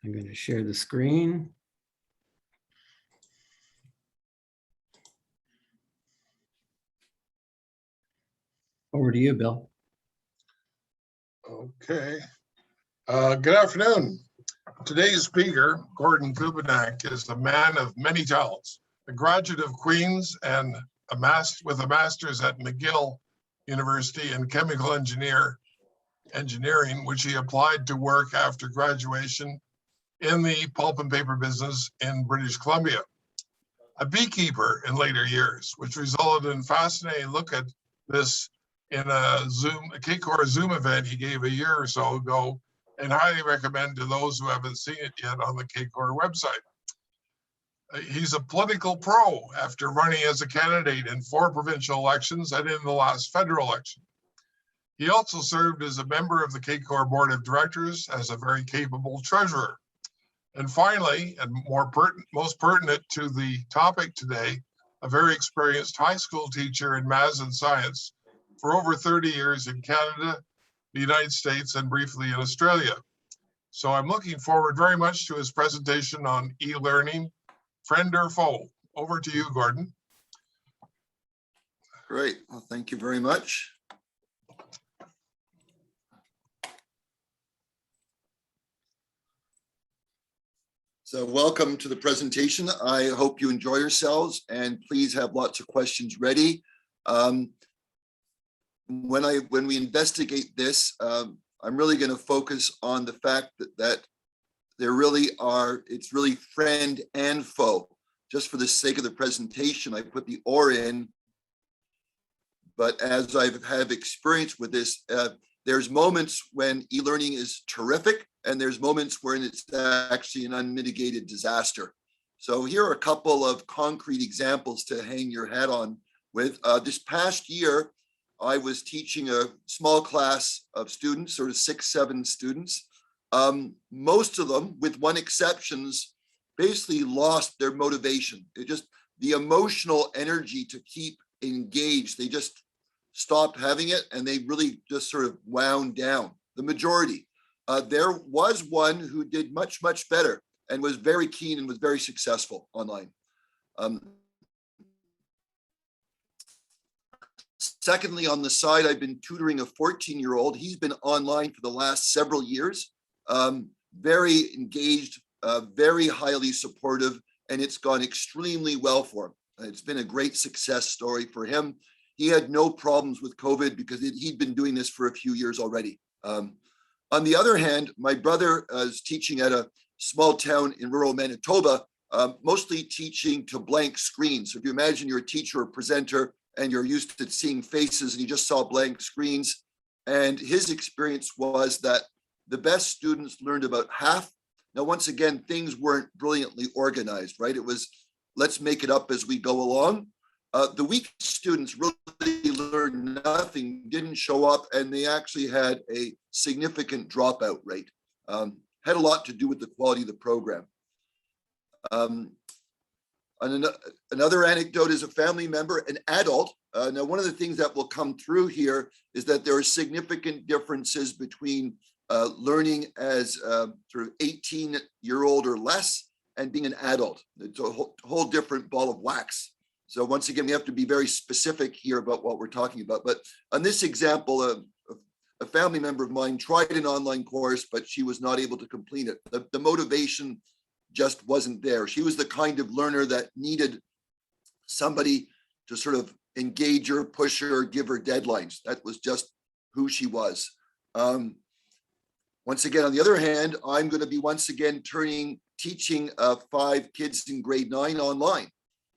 I'm going to share the screen. Over to you, Bill. Okay. Good afternoon. Today's speaker, Gordon Kubanek, is a man of many talents, a graduate of Queen's and with a master's at McGill University in chemical engineering, which he applied to work after graduation in the pulp and paper business in British Columbia. A beekeeper in later years, which resulted in a fascinating look at this in a CACOR Zoom event he gave a year or so ago, and highly recommend to those who haven't seen it yet on the CACOR website. He's a political pro after running as a candidate in 4 provincial elections and in the last federal election. He also served as a member of the CACOR Board of Directors as a very capable treasurer. And finally, and most pertinent to the topic today, a very experienced high school teacher in maths and science for over 30 years in Canada, the United States, and briefly in Australia. So I'm looking forward very much to his presentation on e-learning, friend or foe. Over to you, Gordon. Great. Well, thank you very much. So welcome to the presentation. I hope you enjoy yourselves and please have lots of questions ready. When we investigate this, I'm really going to focus on the fact that there really are, it's really friend and foe. Just for the sake of the presentation, I put the or in, but as I've had experience with this, there's moments when e-learning is terrific, and there's moments when it's actually an unmitigated disaster. So here are a couple of concrete examples to hang your hat on with. This past year, I was teaching a small class of students, sort of 6, 7 students. Most of them, with one exception, basically lost their motivation. The emotional energy to keep engaged, they just stopped having it, and they really just sort of wound down. The majority. There was one who did much, much better and was very keen and was very successful online. Secondly, on the side, I've been tutoring a 14-year-old. He's been online for the last several years, very engaged, very highly supportive, and it's gone extremely well for him. It's been a great success story for him. He had no problems with COVID because he'd been doing this for a few years already. On the other hand, my brother is teaching at a small town in rural Manitoba, mostly teaching to blank screens. So if you imagine you're a teacher or presenter and you're used to seeing faces and you just saw blank screens, and his experience was that the best students learned about half. Now, once again, things weren't brilliantly organized, right? It was, let's make it up as we go along. The weak students really learned nothing, didn't show up, and they actually had a significant dropout rate. Had a lot to do with the quality of the program. Another anecdote is a family member, an adult. Now, one of the things that will come through here is that there are significant differences between learning as sort of 18-year-old or less and being an adult. It's a whole different ball of wax. So once again, we have to be very specific here about what we're talking about. But on this example, a family member of mine tried an online course, but she was not able to complete it. The motivation just wasn't there. She was the kind of learner that needed somebody to sort of engage her, push her, give her deadlines. That was just who she was. Once again, on the other hand, I'm going to be once again teaching 5 kids in grade 9 online.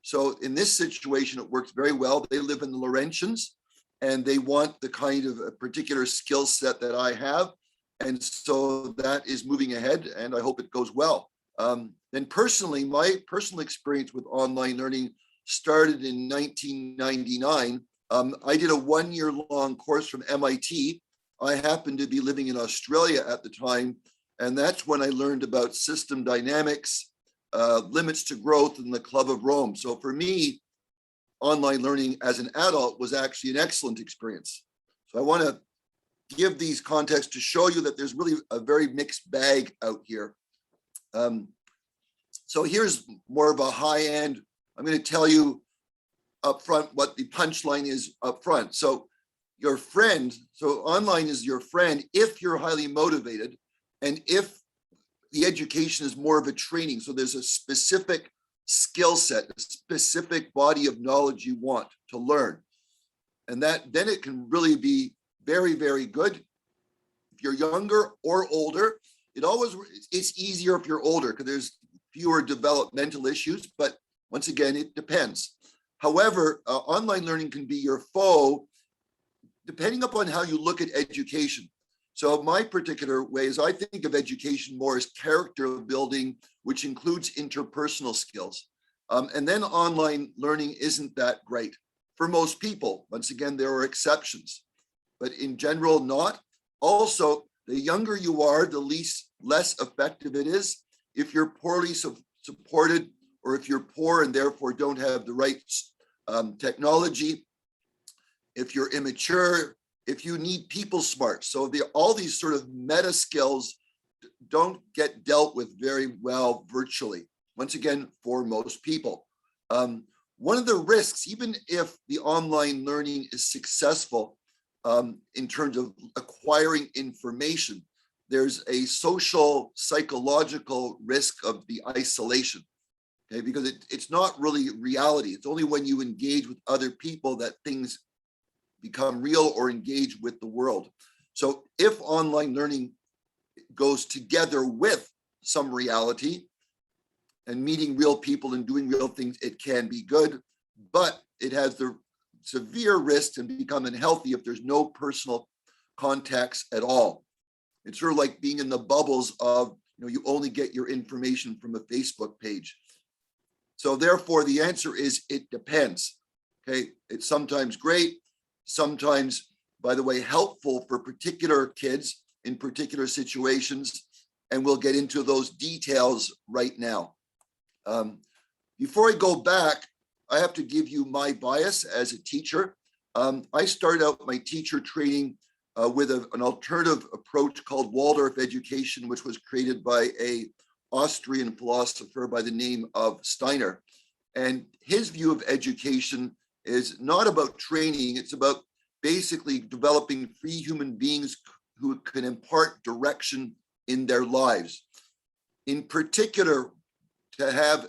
So in this situation, it works very well. They live in the Laurentians and they want the kind of a particular skill set that I have. And so that is moving ahead and I hope it goes well. Then personally, my personal experience with online learning started in 1999. I did a 1-year-long course from MIT. I happened to be living in Australia at the time. And that's when I learned about system dynamics, limits to growth in the Club of Rome. So for me, online learning as an adult was actually an excellent experience. So I want to give these contexts to show you that there's really a very mixed bag out here. So here's more of a high end. I'm going to tell you up front what the punchline is up front. So your friend, so online is your friend if you're highly motivated and if the education is more of a training. So there's a specific skill set, a specific body of knowledge you want to learn. And that then it can really be very, very good. If you're younger or older, it's easier if you're older because there's fewer developmental issues, but once again, it depends. However, online learning can be your foe depending upon how you look at education. So my particular way is I think of education more as character building, which includes interpersonal skills. And then online learning isn't that great for most people. Once again, there are exceptions, but in general, not. Also, the younger you are, the less effective it is. If you're poorly supported, or if you're poor and therefore don't have the right technology, if you're immature, if you need people smart. So all these sort of meta skills don't get dealt with very well virtually, once again, for most people. One of the risks, even if the online learning is successful in terms of acquiring information, there's a social, psychological risk of the isolation, okay? Because it's not really reality. It's only when you engage with other people that things become real or engage with the world. So if online learning goes together with some reality and meeting real people and doing real things, it can be good, but it has the severe risk to become unhealthy if there's no personal contacts at all. It's sort of like being in the bubbles of, you only get your information from a Facebook page. So therefore, the answer is it depends. Okay, it's sometimes great, sometimes, by the way, helpful for particular kids in particular situations, and we'll get into those details right now. Before I go back, I have to give you my bias as a teacher. I started out my teacher training with an alternative approach called Waldorf Education, which was created by an Austrian philosopher by the name of Steiner. And his view of education is not about training, it's about basically developing free human beings who can impart direction in their lives. In particular, to have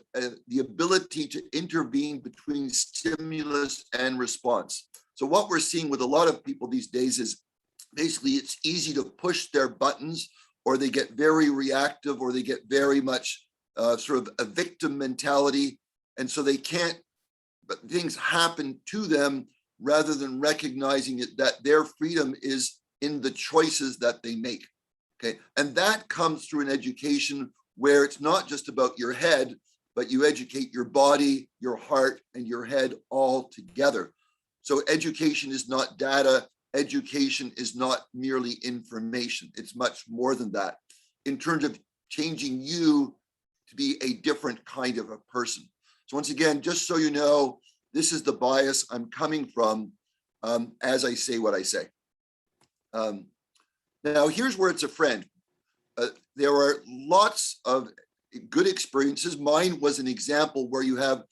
the ability to intervene between stimulus and response. So what we're seeing with a lot of people these days is basically it's easy to push their buttons, or they get very reactive, or they get very much sort of a victim mentality. And so they can't, but things happen to them rather than recognizing it, that their freedom is in the choices that they make. Okay, and that comes through an education where it's not just about your head, but you educate your body, your heart, and your head all together. So education is not data. Education is not merely information. It's much more than that in terms of changing you to be a different kind of a person. So once again, just so you know, this is the bias I'm coming from as I say what I say. Now, here's where it's a friend. There are lots of good experiences. Mine was an example where you have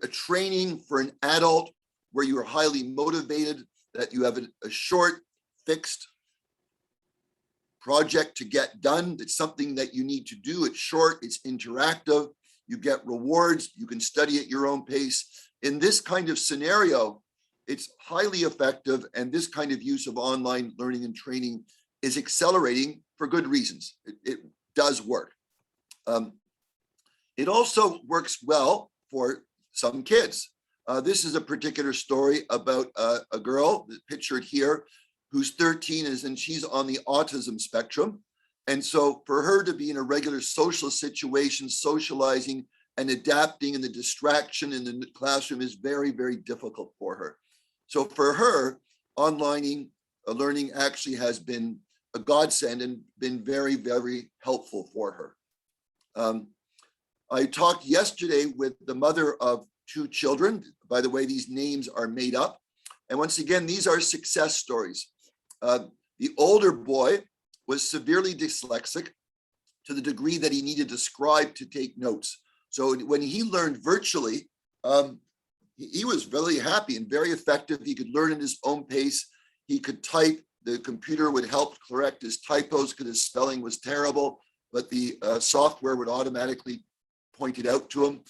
a training for an adult where you are highly motivated, that you have a short, fixed project to get done. It's something that you need to do. It's short, it's interactive, you get rewards, you can study at your own pace. In this kind of scenario, it's highly effective, and this kind of use of online learning and training is accelerating for good reasons. It does work. It also works well for some kids. This is a particular story about a girl pictured here who's 13 and she's on the autism spectrum. And so for her to be in a regular social situation, socializing and adapting, and the distraction in the classroom is very, very difficult for her. So for her, online learning actually has been a godsend and been very, very helpful for her. I talked yesterday with the mother of 2 children. By the way, these names are made up. And once again, these are success stories. The older boy was severely dyslexic. to the degree that he needed a scribe to take notes. So when he learned virtually, he was really happy and very effective. He could learn at his own pace. He could type. The computer would help correct his typos because his spelling was terrible, but the software would automatically point it out to him.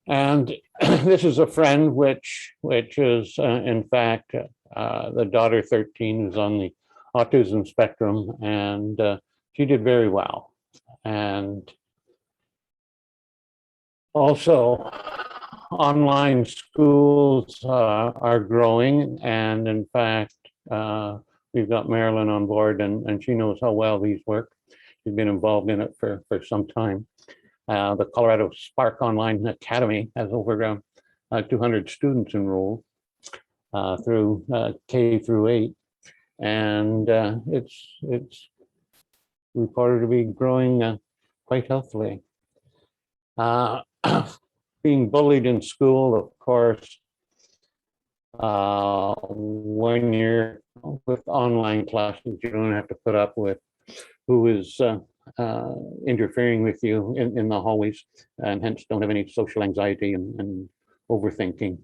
And this is a friend, which is in fact the daughter 13 who's on the autism spectrum, and she did very well. And also, online schools are growing, and in fact, we've got Marilyn on board, and she knows how well these work. She's been involved in it for some time. The Colorado Spark Online Academy has over 200 students enrolled through K through 8, and it's reported to be growing quite healthily. Being bullied in school, of course, when you're with online classes, you don't have to put up with who is interfering with you in the hallways, and hence don't have any social anxiety and overthinking.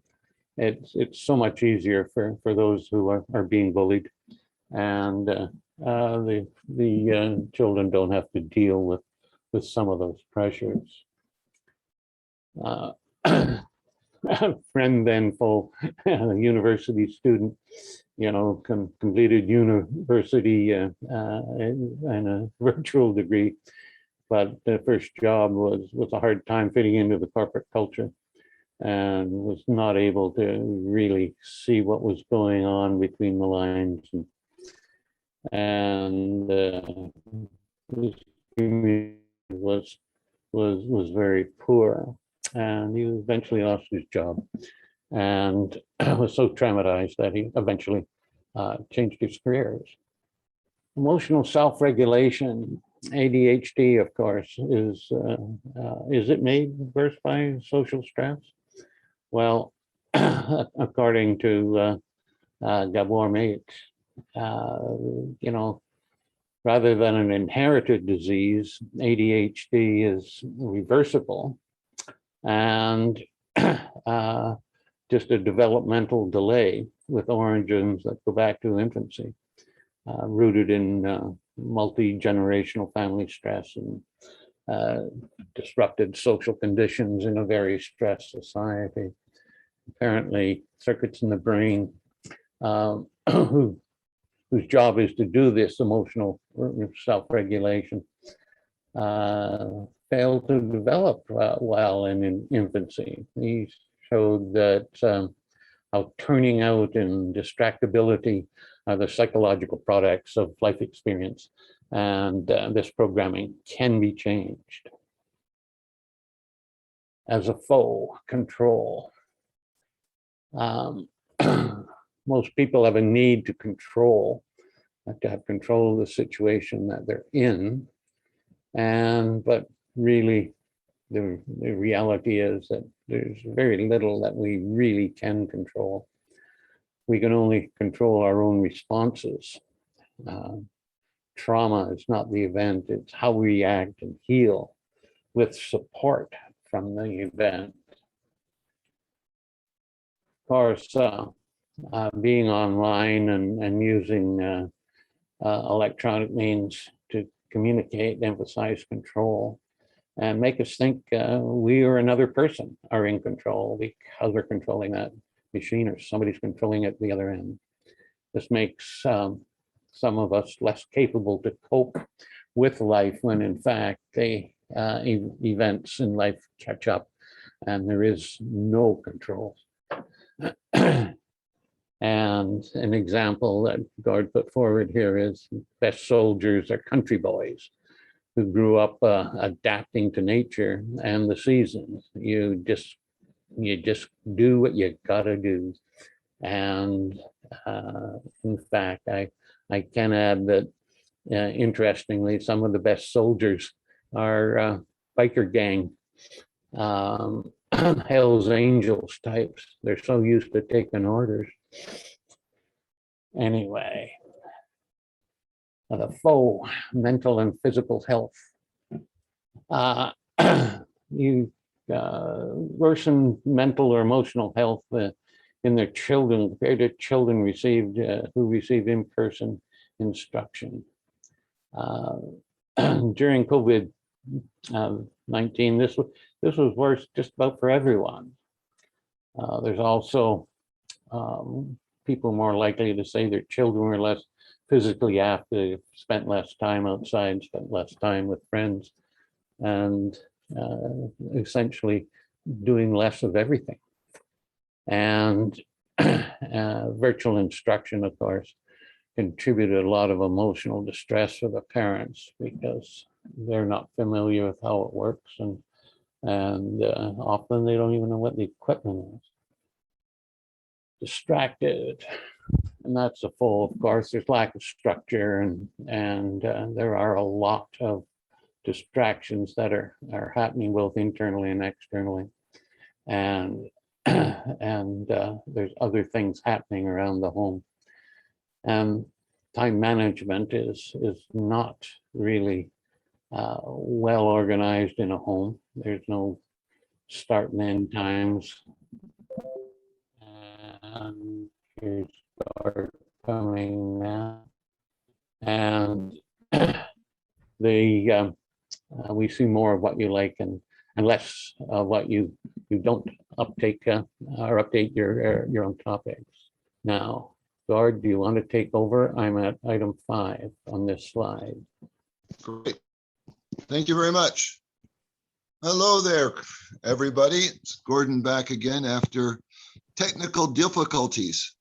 It's so much easier for those who are being bullied, and the children don't have to deal with some of those pressures. A friend then for a university student, completed university and a virtual degree, but the first job was a hard time fitting into the corporate culture, and was not able to really see what was going on between the lines, and his community was very poor, and he eventually lost his job, and was so traumatized that he eventually changed his careers. Emotional self-regulation, ADHD, of course, is it made worse by social stress? Well, according to Gabor Mate, rather than an inherited disease, ADHD is reversible, and just a developmental delay with origins that go back to infancy, rooted in multi-generational family stress and disrupted social conditions in a very stressed society. Apparently, circuits in the brain whose job is to do this emotional self-regulation failed to develop well in infancy. He showed that how turning out and distractibility are the psychological products of life experience, and this programming can be changed. As a foe, control. Most people have a need to control, to have control of the situation that they're in, but really the reality is that there's very little that we really can control. We can only control our own responses. Trauma is not the event, it's how we react and heal with support from the event. Of course, being online and using electronic means to communicate, emphasize control, and make us think we or another person are in control because we're controlling that machine, or somebody's controlling it at the other end. This makes some of us less capable to cope with life, when in fact the events in life catch up and there is no control. And an example that Gord put forward here is best soldiers are country boys who grew up adapting to nature and the seasons. You just do what you gotta do. And in fact, I can add that Interestingly, some of the best soldiers are biker gang, Hell's Angels types. They're so used to taking orders. Anyway, the foe, mental and physical health. You worsen mental or emotional health in their children compared to children who receive in-person instruction. During COVID-19, this was worse just about for everyone. There's also people more likely to say their children were less physically active, spent less time outside, spent less time with friends, and essentially doing less of everything. And virtual instruction, of course, contributed a lot of emotional distress for the parents because they're not familiar with how it works, and often they don't even know what the equipment is. Distracted, and that's a full, of course. There's lack of structure, and there are a lot of distractions that are happening both internally and externally, and there's other things happening around the home. And time management is not really well organized in a home. There's no start and end times. And here's start coming now. And we see more of what you like and less of what you don't uptake or update your own topics. Now, Gord, do you want to take over? I'm at item 5 on this slide. Great. Thank you very much. Hello there, everybody. It's Gordon back again after technical difficulties.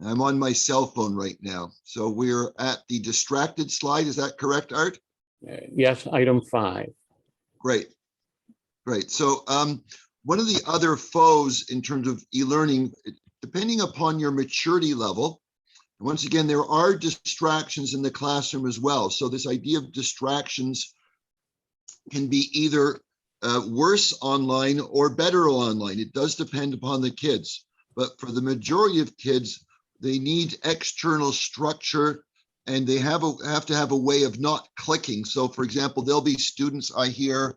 I'm on my cell phone right now. So we're at the distracted slide. Is that correct, Art? Yes, item 5. Great. Great. So one of the other foes in terms of e-learning, depending upon your maturity level, once again, there are distractions in the classroom as well. So this idea of distractions can be either worse online or better online. It does depend upon the kids. But for the majority of kids, they need external structure, and they have to have a way of not clicking. So for example, there'll be students I hear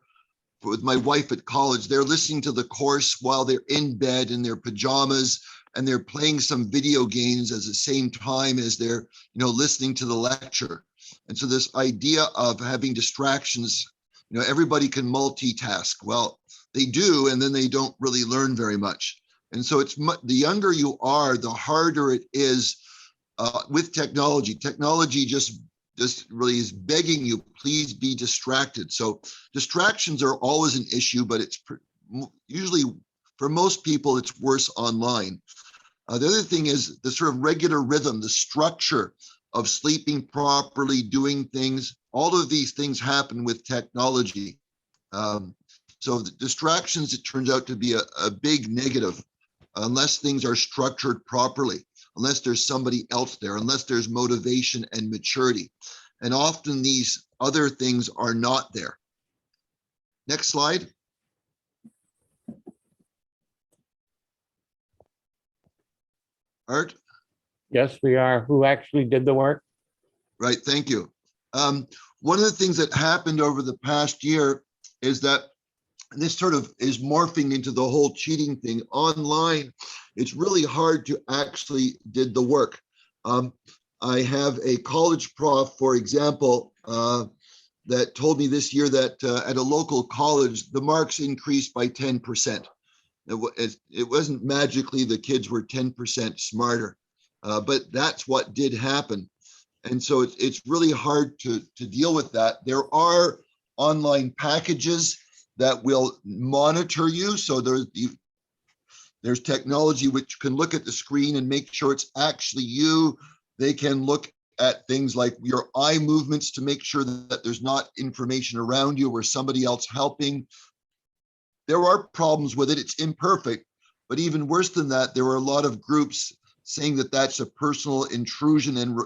with my wife at college, they're listening to the course while they're in bed in their pajamas, and they're playing some video games at the same time as they're, listening to the lecture. And so this idea of having distractions, everybody can multitask. Well, they do, and then they don't really learn very much. And so the younger you are, the harder it is with technology. Technology just really is begging you, please be distracted. So distractions are always an issue, but it's usually, for most people, it's worse online. The other thing is the sort of regular rhythm, the structure of sleeping properly, doing things. All of these things happen with technology. So the distractions, it turns out to be a big negative unless things are structured properly, unless there's somebody else there, unless there's motivation and maturity. And often these other things are not there. Next slide. Art? Yes, we are. Who actually did the work? Right, thank you. One of the things that happened over the past year is that this sort of is morphing into the whole cheating thing. Online, it's really hard to actually did the work. I have a college prof, for example, that told me this year that at a local college, the marks increased by 10%. It wasn't magically the kids were 10% smarter, but that's what did happen. And so it's really hard to deal with that. There are online packages that will monitor you. So there's technology which can look at the screen and make sure it's actually you. They can look at things like your eye movements to make sure that there's not information around you or somebody else helping. There are problems with it. It's imperfect, but even worse than that, there are a lot of groups saying that that's a personal intrusion and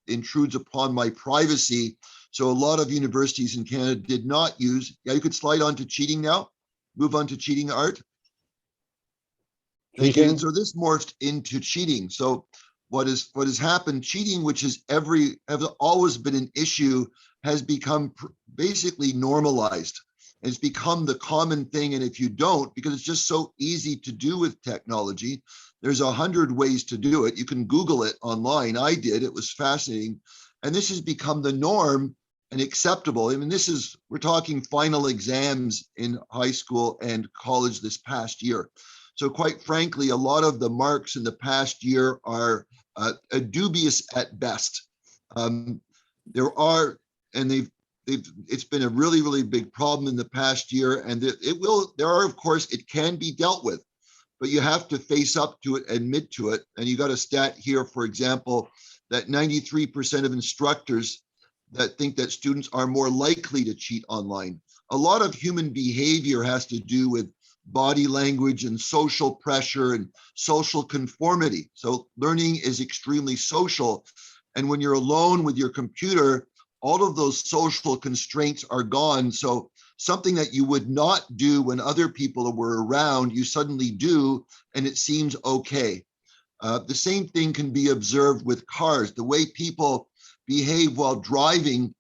intrudes upon my privacy. So a lot of universities in Canada did not use, yeah, you could slide on to cheating now, move on to cheating, Art. Thank you. Cheating. So this morphed into cheating. So what has happened, cheating, which has always been an issue, has become basically normalized. It's become the common thing. And if you don't, because it's just so easy to do with technology, there's 100 ways to do it. You can Google it online. I did. It was fascinating. And this has become the norm and acceptable. I mean, we're talking final exams in high school and college this past year. So quite frankly, a lot of the marks in the past year are dubious at best. It's been a really, really big problem in the past year, and of course, it can be dealt with, but you have to face up to it, admit to it. And you got a stat here, for example, that 93% of instructors that think that students are more likely to cheat online. A lot of human behavior has to do with body language and social pressure and social conformity. So learning is extremely social. And when you're alone with your computer, all of those social constraints are gone. So something that you would not do when other people were around, you suddenly do, and it seems okay. The same thing can be observed with cars. The way people behave while driving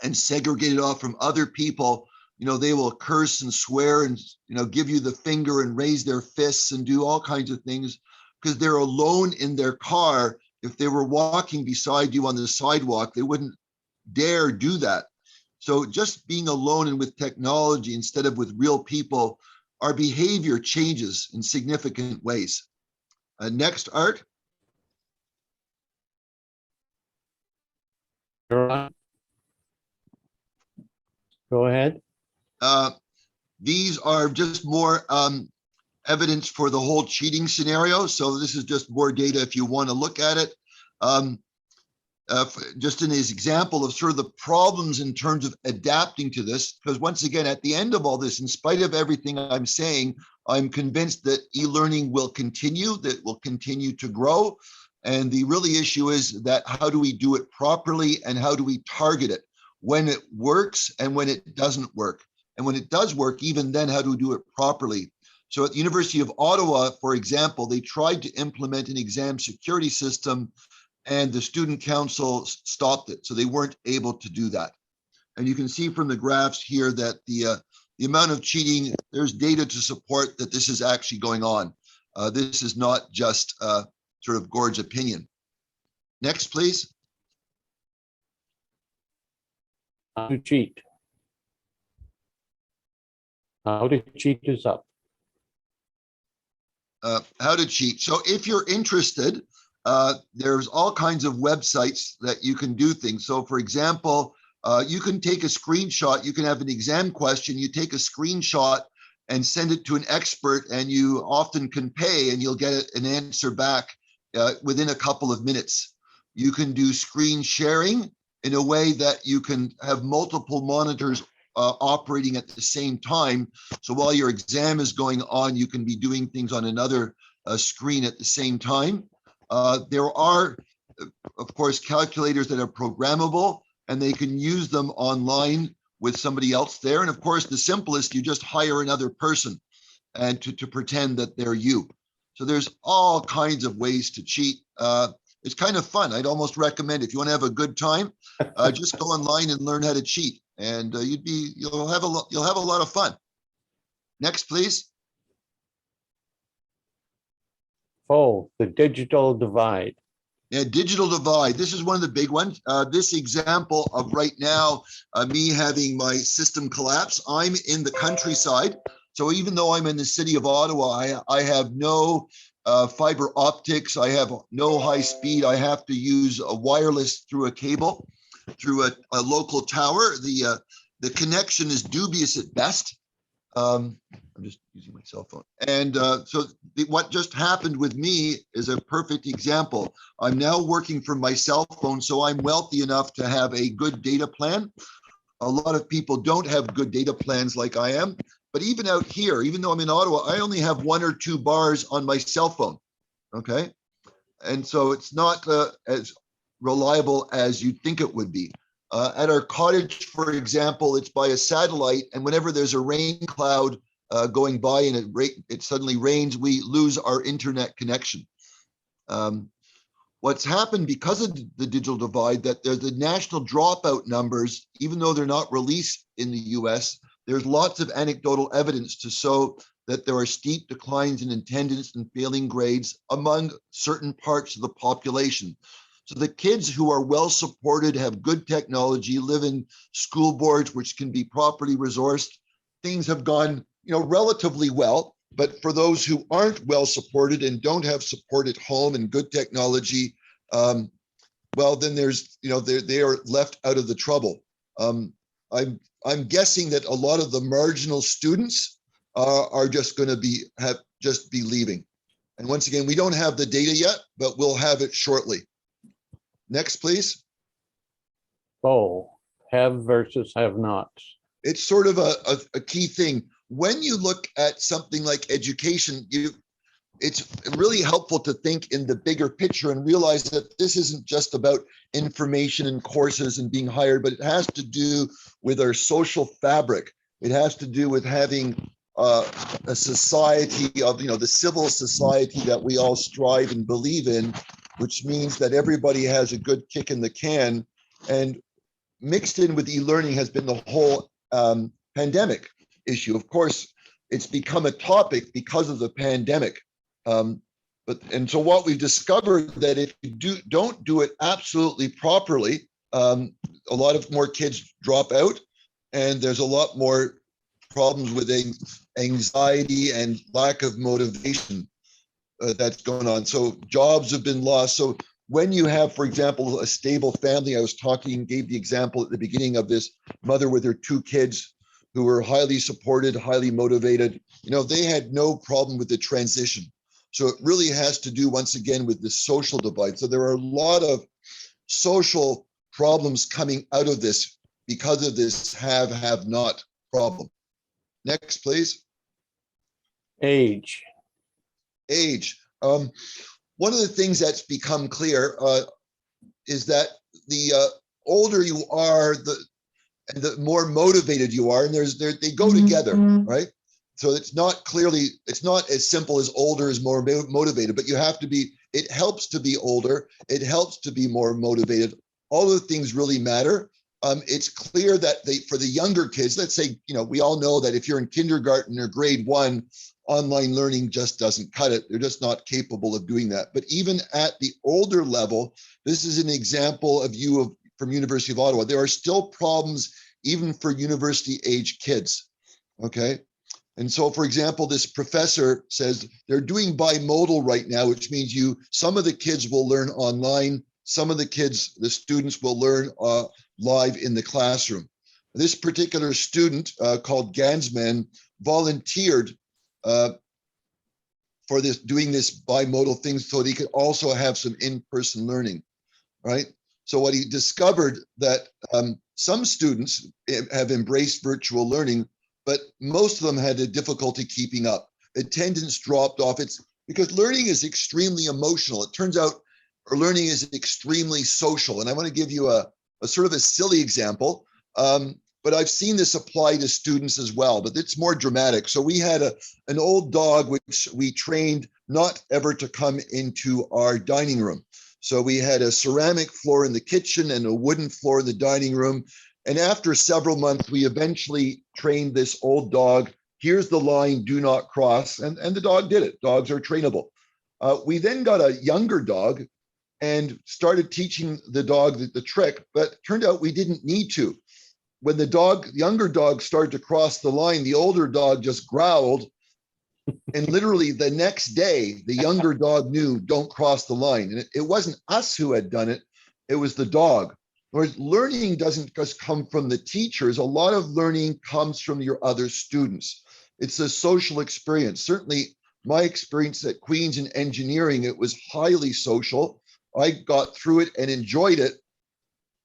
and segregated off from other people, they will curse and swear and, give you the finger and raise their fists and do all kinds of things because they're alone in their car. If they were walking beside you on the sidewalk, they wouldn't dare do that. So just being alone and with technology instead of with real people, our behavior changes in significant ways. Next, Art. Go ahead. These are just more evidence for the whole cheating scenario. So this is just more data if you want to look at it. Just in his example of sort of the problems in terms of adapting to this, because once again, at the end of all this, in spite of everything I'm saying, I'm convinced that e-learning will continue, that it will continue to grow. And the really issue is that how do we do it properly and how do we target it when it works and when it doesn't work? And when it does work, even then, how do we do it properly? So at the University of Ottawa, for example, they tried to implement an exam security system and the student council stopped it. So they weren't able to do that. And you can see from the graphs here that the amount of cheating, there's data to support that this is actually going on. This is not just sort of Gord's opinion. Next, please. How to cheat. How to cheat is up. How to cheat. So if you're interested, there's all kinds of websites that you can do things. So for example, you can take a screenshot, you can have an exam question, you take a screenshot and send it to an expert, and you often can pay and you'll get an answer back within a couple of minutes. You can do screen sharing in a way that you can have multiple monitors operating at the same time. So while your exam is going on, you can be doing things on another screen at the same time. There are, of course, calculators that are programmable and they can use them online with somebody else there. And of course, the simplest, you just hire another person and to pretend that they're you. So there's all kinds of ways to cheat. It's kind of fun. I'd almost recommend if you want to have a good time, just go online and learn how to cheat, and you'll have a lot of fun. Next, please. Oh, the digital divide. Yeah, digital divide. This is one of the big ones. This example of right now, me having my system collapse. I'm in the countryside. So even though I'm in the city of Ottawa, I have no fiber optics. I have no high speed. I have to use a wireless through a cable, through a local tower. The connection is dubious at best. I'm just using my cell phone. And so what just happened with me is a perfect example. I'm now working from my cell phone, so I'm wealthy enough to have a good data plan. A lot of people don't have good data plans like I am. But even out here, even though I'm in Ottawa, I only have 1 or 2 bars on my cell phone, okay? And so it's not as reliable as you'd think it would be. At our cottage, for example, it's by a satellite, and whenever there's a rain cloud going by and it suddenly rains, we lose our internet connection. What's happened because of the digital divide, that there's the national dropout numbers, even though they're not released in the US, there's lots of anecdotal evidence to show that there are steep declines in attendance and failing grades among certain parts of the population. So the kids who are well supported, have good technology, live in school boards which can be properly resourced, things have gone, relatively well. But for those who aren't well supported and don't have support at home and good technology, well, then there's, they are left out of the trouble. I'm guessing that a lot of the marginal students are just going to be leaving. And once again, we don't have the data yet, but we'll have it shortly. Next, please. Oh, have versus have nots. It's sort of a key thing. When you look at something like education, it's really helpful to think in the bigger picture and realize that this isn't just about information and courses and being hired, but it has to do with our social fabric. It has to do with having a society of, the civil society that we all strive and believe in, which means that everybody has a good kick in the can. And mixed in with e-learning has been the whole pandemic issue. Of course, it's become a topic because of the pandemic. So what we've discovered that if you don't do it absolutely properly, a lot of more kids drop out, and there's a lot more problems with anxiety and lack of motivation that's going on. So jobs have been lost. So when you have, for example, a stable family, I was gave the example at the beginning of this mother with her 2 kids who were highly supported, highly motivated, they had no problem with the transition. So it really has to do, once again, with the social divide. So there are a lot of social problems coming out of this because of this have not problem. Next, please. Age. One of the things that's become clear is that the older you are, the more motivated you are, and they go together, right? So it's not as simple as older is more motivated, but you have to be, it helps to be older. It helps to be more motivated. All of the things really matter. It's clear that for the younger kids, let's say, we all know that if you're in kindergarten or grade 1, online learning just doesn't cut it. They're just not capable of doing that. But even at the older level, this is an example from University of Ottawa. There are still problems even for university age kids, okay? And so, for example, this professor says they're doing bimodal right now, which means some of the kids will learn online, some of the students will learn live in the classroom. This particular student called Gansman volunteered for doing this bimodal thing so that he could also have some in-person learning, right? So what he discovered that some students have embraced virtual learning, but most of them had a difficulty keeping up. Attendance dropped off. It's because learning is extremely emotional. It turns out our learning is extremely social. And I want to give you a sort of a silly example, but I've seen this apply to students as well, but it's more dramatic. So we had an old dog which we trained not ever to come into our dining room. So we had a ceramic floor in the kitchen and a wooden floor in the dining room. And after several months, we eventually trained this old dog. Here's the line, do not cross. And the dog did it. Dogs are trainable. We then got a younger dog and started teaching the dog the trick, but turned out we didn't need to. When the younger dog started to cross the line, the older dog just growled. And literally the next day, the younger dog knew, don't cross the line. And it wasn't us who had done it. It was the dog. Whereas learning doesn't just come from the teachers. A lot of learning comes from your other students. It's a social experience. Certainly my experience at Queen's in engineering, it was highly social. I got through it and enjoyed it,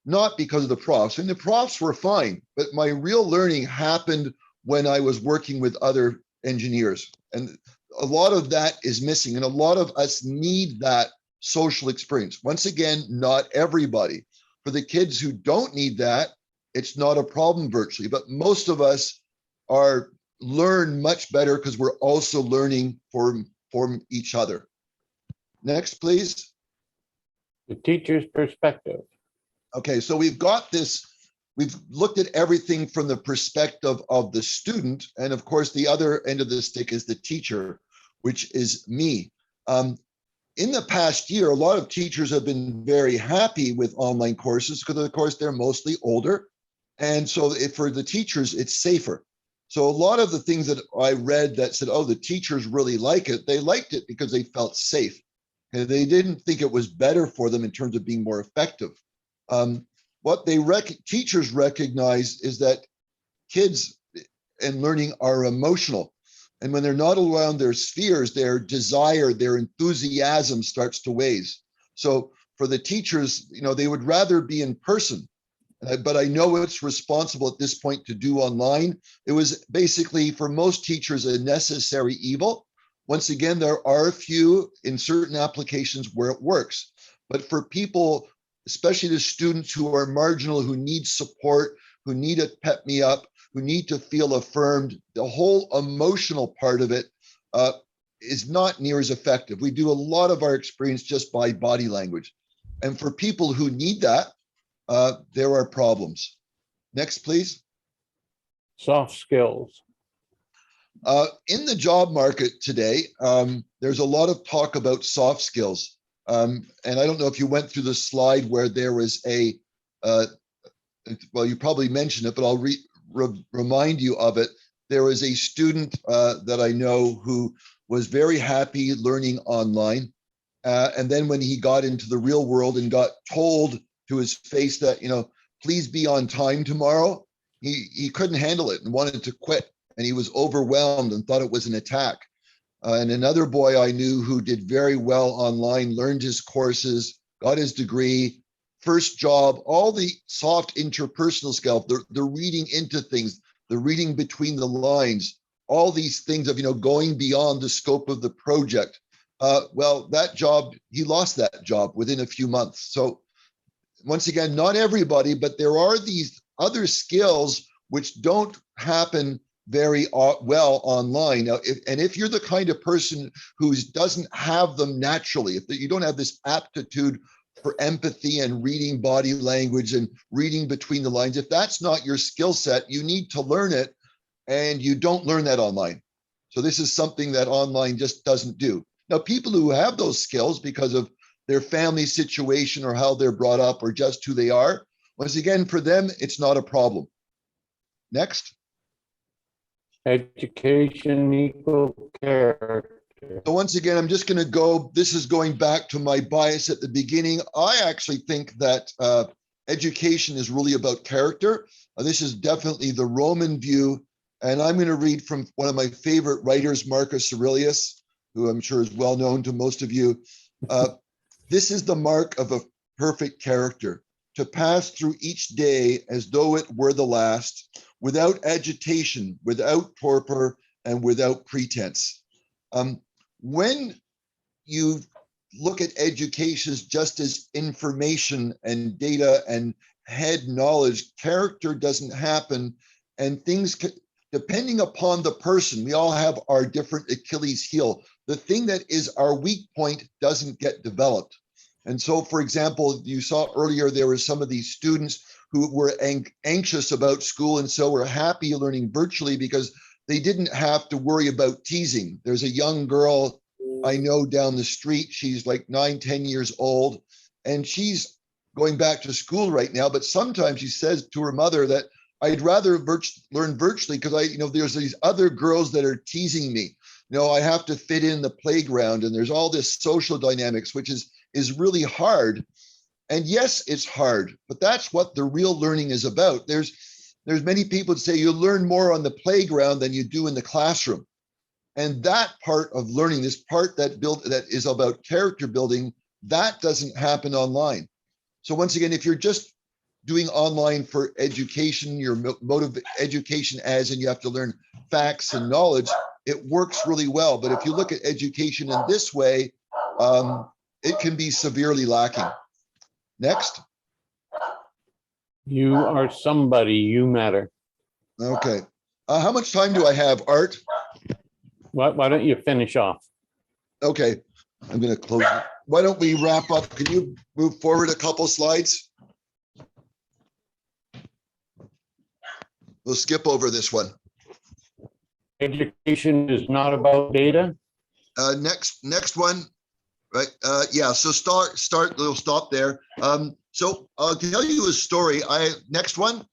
not because of the profs. And the profs were fine, but my real learning happened when I was working with other engineers. And a lot of that is missing. And a lot of us need that social experience. Once again, not everybody. For the kids who don't need that, it's not a problem virtually, but most of us learn much better because we're also learning from each other. Next, please. The teacher's perspective. Okay, so we've got this, we've looked at everything from the perspective of the student. And of course, the other end of the stick is the teacher, which is me. In the past year, a lot of teachers have been very happy with online courses because of course they're mostly older. And so for the teachers, it's safer. So a lot of the things that I read that said, oh, the teachers really like it, they liked it because they felt safe. And they didn't think it was better for them in terms of being more effective. What teachers recognize is that kids and learning are emotional. And when they're not around their spheres, their desire, their enthusiasm starts to wane. So for the teachers, they would rather be in person. But I know it's responsible at this point to do online. It was basically for most teachers a necessary evil. Once again, there are a few in certain applications where it works. But for people, especially the students who are marginal, who need support, who need a pep me up, who need to feel affirmed, the whole emotional part of it is not near as effective. We do a lot of our experience just by body language. And for people who need that, there are problems. Next, please. Soft skills. In the job market today, there's a lot of talk about soft skills. And I don't know if you went through the slide where there was well, you probably mentioned it, but I'll remind you of it. There was a student that I know who was very happy learning online. And then when he got into the real world and got told to his face that, please be on time tomorrow, he couldn't handle it and wanted to quit. And he was overwhelmed and thought it was an attack. And another boy I knew who did very well online, learned his courses, got his degree, first job, all the soft interpersonal skills, the reading into things, the reading between the lines, all these things of, going beyond the scope of the project. Well, that job, he lost that job within a few months. So once again, not everybody, but there are these other skills which don't happen very well online. Now, if you're the kind of person who doesn't have them naturally, if you don't have this aptitude for empathy and reading body language and reading between the lines, if that's not your skill set, you need to learn it, and you don't learn that online. So this is something that online just doesn't do. Now, people who have those skills because of their family situation or how they're brought up or just who they are, once again, for them, it's not a problem. Next. Education equal character. So once again, I'm just going to go, this is going back to my bias at the beginning. I actually think that education is really about character. This is definitely the Roman view. And I'm going to read from one of my favorite writers, Marcus Aurelius, who I'm sure is well known to most of you. This is the mark of a perfect character, to pass through each day as though it were the last, without agitation, without torpor, and without pretense. When you look at education just as information and data and head knowledge, character doesn't happen, and things, depending upon the person, we all have our different Achilles heel. The thing that is our weak point doesn't get developed. And so, for example, you saw earlier, there were some of these students who were anxious about school and so were happy learning virtually because they didn't have to worry about teasing. There's a young girl I know down the street. She's like 9-10 years old, and she's going back to school right now. But sometimes she says to her mother that I'd rather learn virtually because there's these other girls that are teasing me. I have to fit in the playground, and there's all this social dynamics, which is really hard. And yes, it's hard, but that's what the real learning is about. There's many people that say you learn more on the playground than you do in the classroom. And that part of learning, this part that is about character building, that doesn't happen online. So once again, if you're just doing online for education, your motive education as in you have to learn facts and knowledge, it works really well. But if you look at education in this way, it can be severely lacking. Next. You are somebody, you matter. Okay. How much time do I have, Art? Why don't you finish off? Okay, I'm gonna close it. Why don't we wrap up? Can you move forward a couple slides? We'll skip over this one. Education is not about data. Next one, right? Yeah, so we'll stop there. So I'll tell you a story. Next one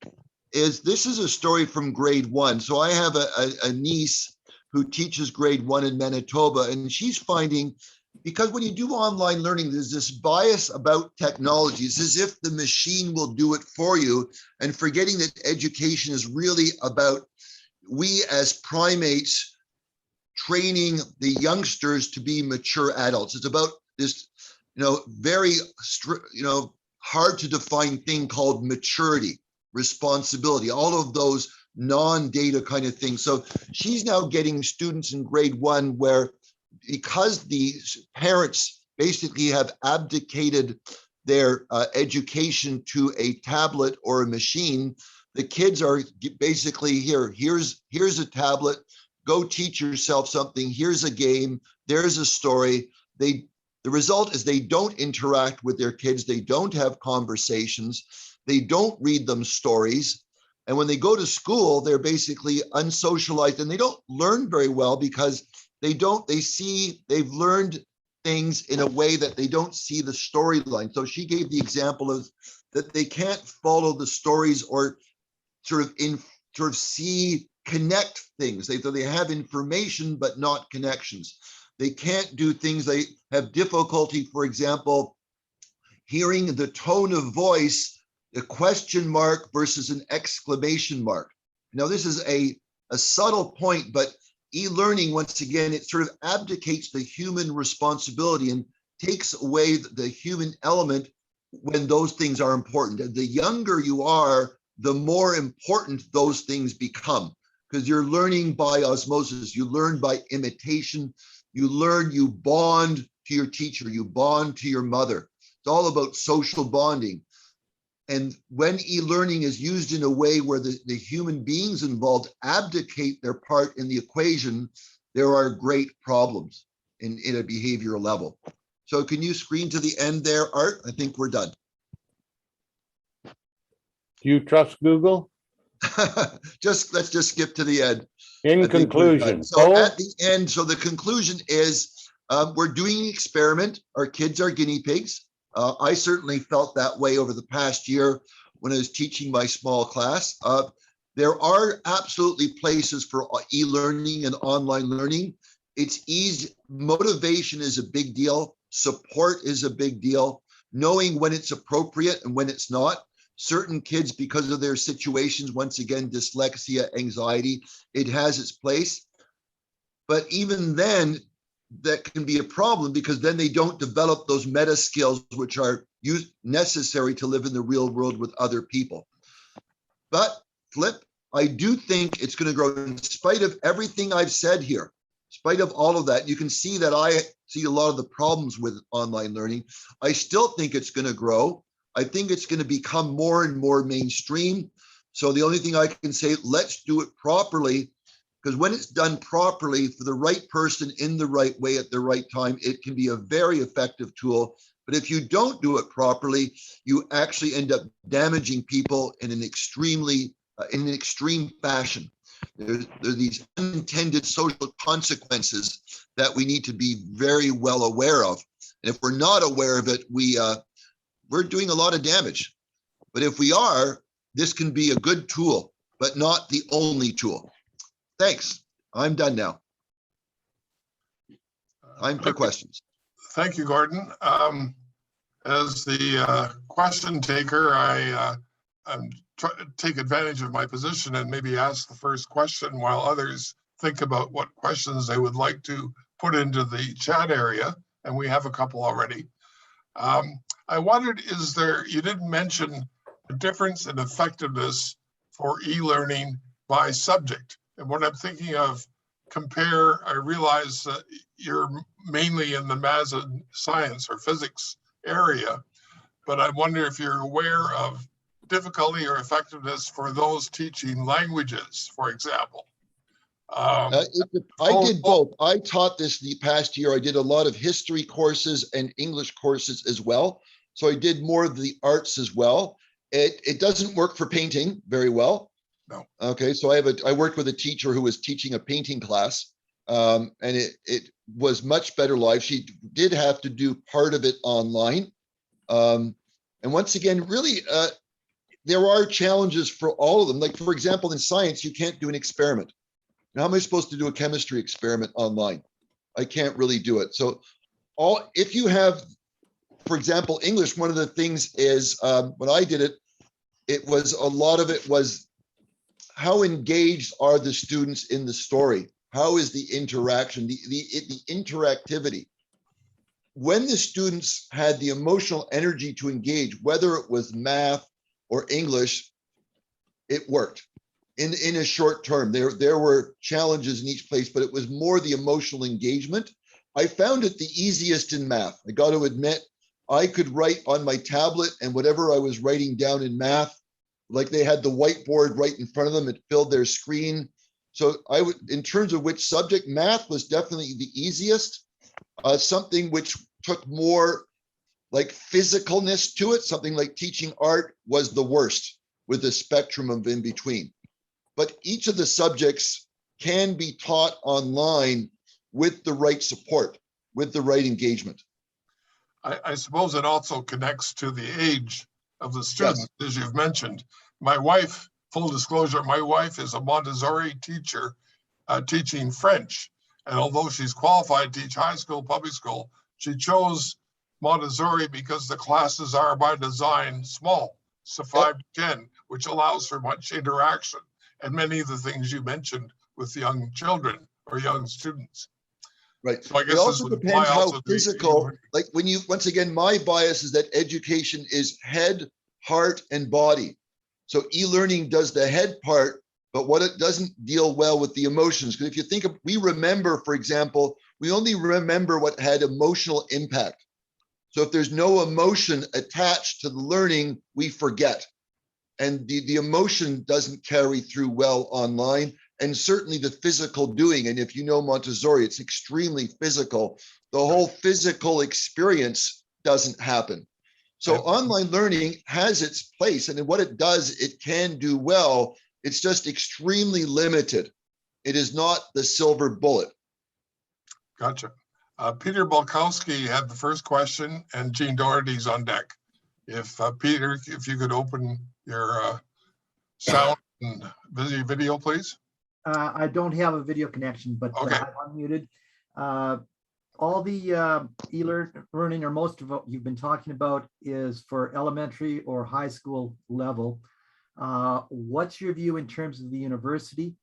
this is a story from grade 1. So I have a niece who teaches grade 1 in Manitoba, and she's finding, because when you do online learning, there's this bias about technology. It's as if the machine will do it for you, and forgetting that education is really about we as primates training the youngsters to be mature adults. It's about this, very, hard to define thing called maturity, responsibility, all of those non-data kind of things. So she's now getting students in grade 1 where, because the parents basically have abdicated their education to a tablet or a machine, the kids are basically here's a tablet, go teach yourself something, here's a game, there's a story. The result is they don't interact with their kids, they don't have conversations, they don't read them stories. And when they go to school, they're basically unsocialized, and they don't learn very well because they've learned things in a way that they don't see the storyline. So she gave the example of that they can't follow the stories or connect things. They have information, but not connections. They can't do things. They have difficulty, for example, hearing the tone of voice, a question mark versus an exclamation mark. Now, this is a subtle point, but e-learning, once again, it sort of abdicates the human responsibility and takes away the human element when those things are important. And the younger you are, the more important those things become, because you're learning by osmosis, you learn by imitation, you bond to your teacher, you bond to your mother. It's all about social bonding. And when e-learning is used in a way where the human beings involved abdicate their part in the equation, there are great problems in a behavioral level. So can you screen to the end there, Art? I think we're done. Do you trust Google? Let's just skip to the end. In conclusion, so at the end, so the conclusion is we're doing an experiment. Our kids are guinea pigs. I certainly felt that way over the past year when I was teaching my small class. There are absolutely places for e-learning and online learning. It's easy. Motivation is a big deal. Support is a big deal. Knowing when it's appropriate and when it's not. Certain kids, because of their situations, once again, dyslexia, anxiety, it has its place. But even then, that can be a problem because then they don't develop those meta skills which are necessary to live in the real world with other people. But Flip, I do think it's going to grow in spite of everything I've said here, in spite of all of that. You can see that I see a lot of the problems with online learning. I still think it's going to grow. I think it's going to become more and more mainstream. So the only thing I can say, let's do it properly, because when it's done properly for the right person in the right way at the right time, it can be a very effective tool. But if you don't do it properly, you actually end up damaging people in an extreme fashion. There are these unintended social consequences that we need to be very well aware of. And if we're not aware of it, we're doing a lot of damage. But if we are, this can be a good tool, but not the only tool. Thanks. I'm done now. Time for questions. Thank you, Gordon. As the question taker, I take advantage of my position and maybe ask the first question while others think about what questions they would like to put into the chat area. And we have a couple already. I wondered, you didn't mention the difference in effectiveness for e-learning by subject. And what I'm thinking of compare, I realize that you're mainly in the math and science or physics area, but I wonder if you're aware of difficulty or effectiveness for those teaching languages, for example. I did both. I taught this the past year. I did a lot of history courses and English courses as well. So I did more of the arts as well. It doesn't work for painting very well. No. Okay, so I worked with a teacher who was teaching a painting class, and it was much better live. She did have to do part of it online. And once again, really, there are challenges for all of them. Like, for example, in science, you can't do an experiment. Now, how am I supposed to do a chemistry experiment online? I can't really do it. So if you have, for example, English, one of the things is when I did it, a lot of it was how engaged are the students in the story? How is the interaction, the interactivity? When the students had the emotional energy to engage, whether it was math or English, it worked. In a short term, there were challenges in each place, but it was more the emotional engagement. I found it the easiest in math. I got to admit, I could write on my tablet, and whatever I was writing down in math, like they had the whiteboard right in front of them, it filled their screen. So in terms of which subject, math was definitely the easiest. Something which took more like physicalness to it, something like teaching art was the worst, with a spectrum of in between. But each of the subjects can be taught online with the right support, with the right engagement. I suppose it also connects to the age of the student, Yes. as you've mentioned. My wife, full disclosure, my wife is a Montessori teacher teaching French. And although she's qualified to teach high school, public school, she chose Montessori because the classes are by design small, so 5 to 10, which allows for much interaction and many of the things you mentioned with young children or young students. Right. So I guess It also this would depends apply how also to physical, like when you, once again, my bias is that education is head, heart, and body. So e-learning does the head part, but what it doesn't deal well with the emotions. Because if you think of, we remember, for example, we only remember what had emotional impact. So if there's no emotion attached to the learning, we forget. And the emotion doesn't carry through well online, and certainly the physical doing. And if you know Montessori, it's extremely physical. The whole physical experience doesn't happen. So online learning has its place, and what it does, it can do well. It's just extremely limited. It is not the silver bullet. Gotcha. Peter Balkowski had the first question, and Jean Doherty's on deck. If Peter, if you could open your sound and video, please. I don't have a video connection, but Okay. I'm unmuted. All the e-learning, or most of what you've been talking about, is for elementary or high school level. What's your view in terms of the university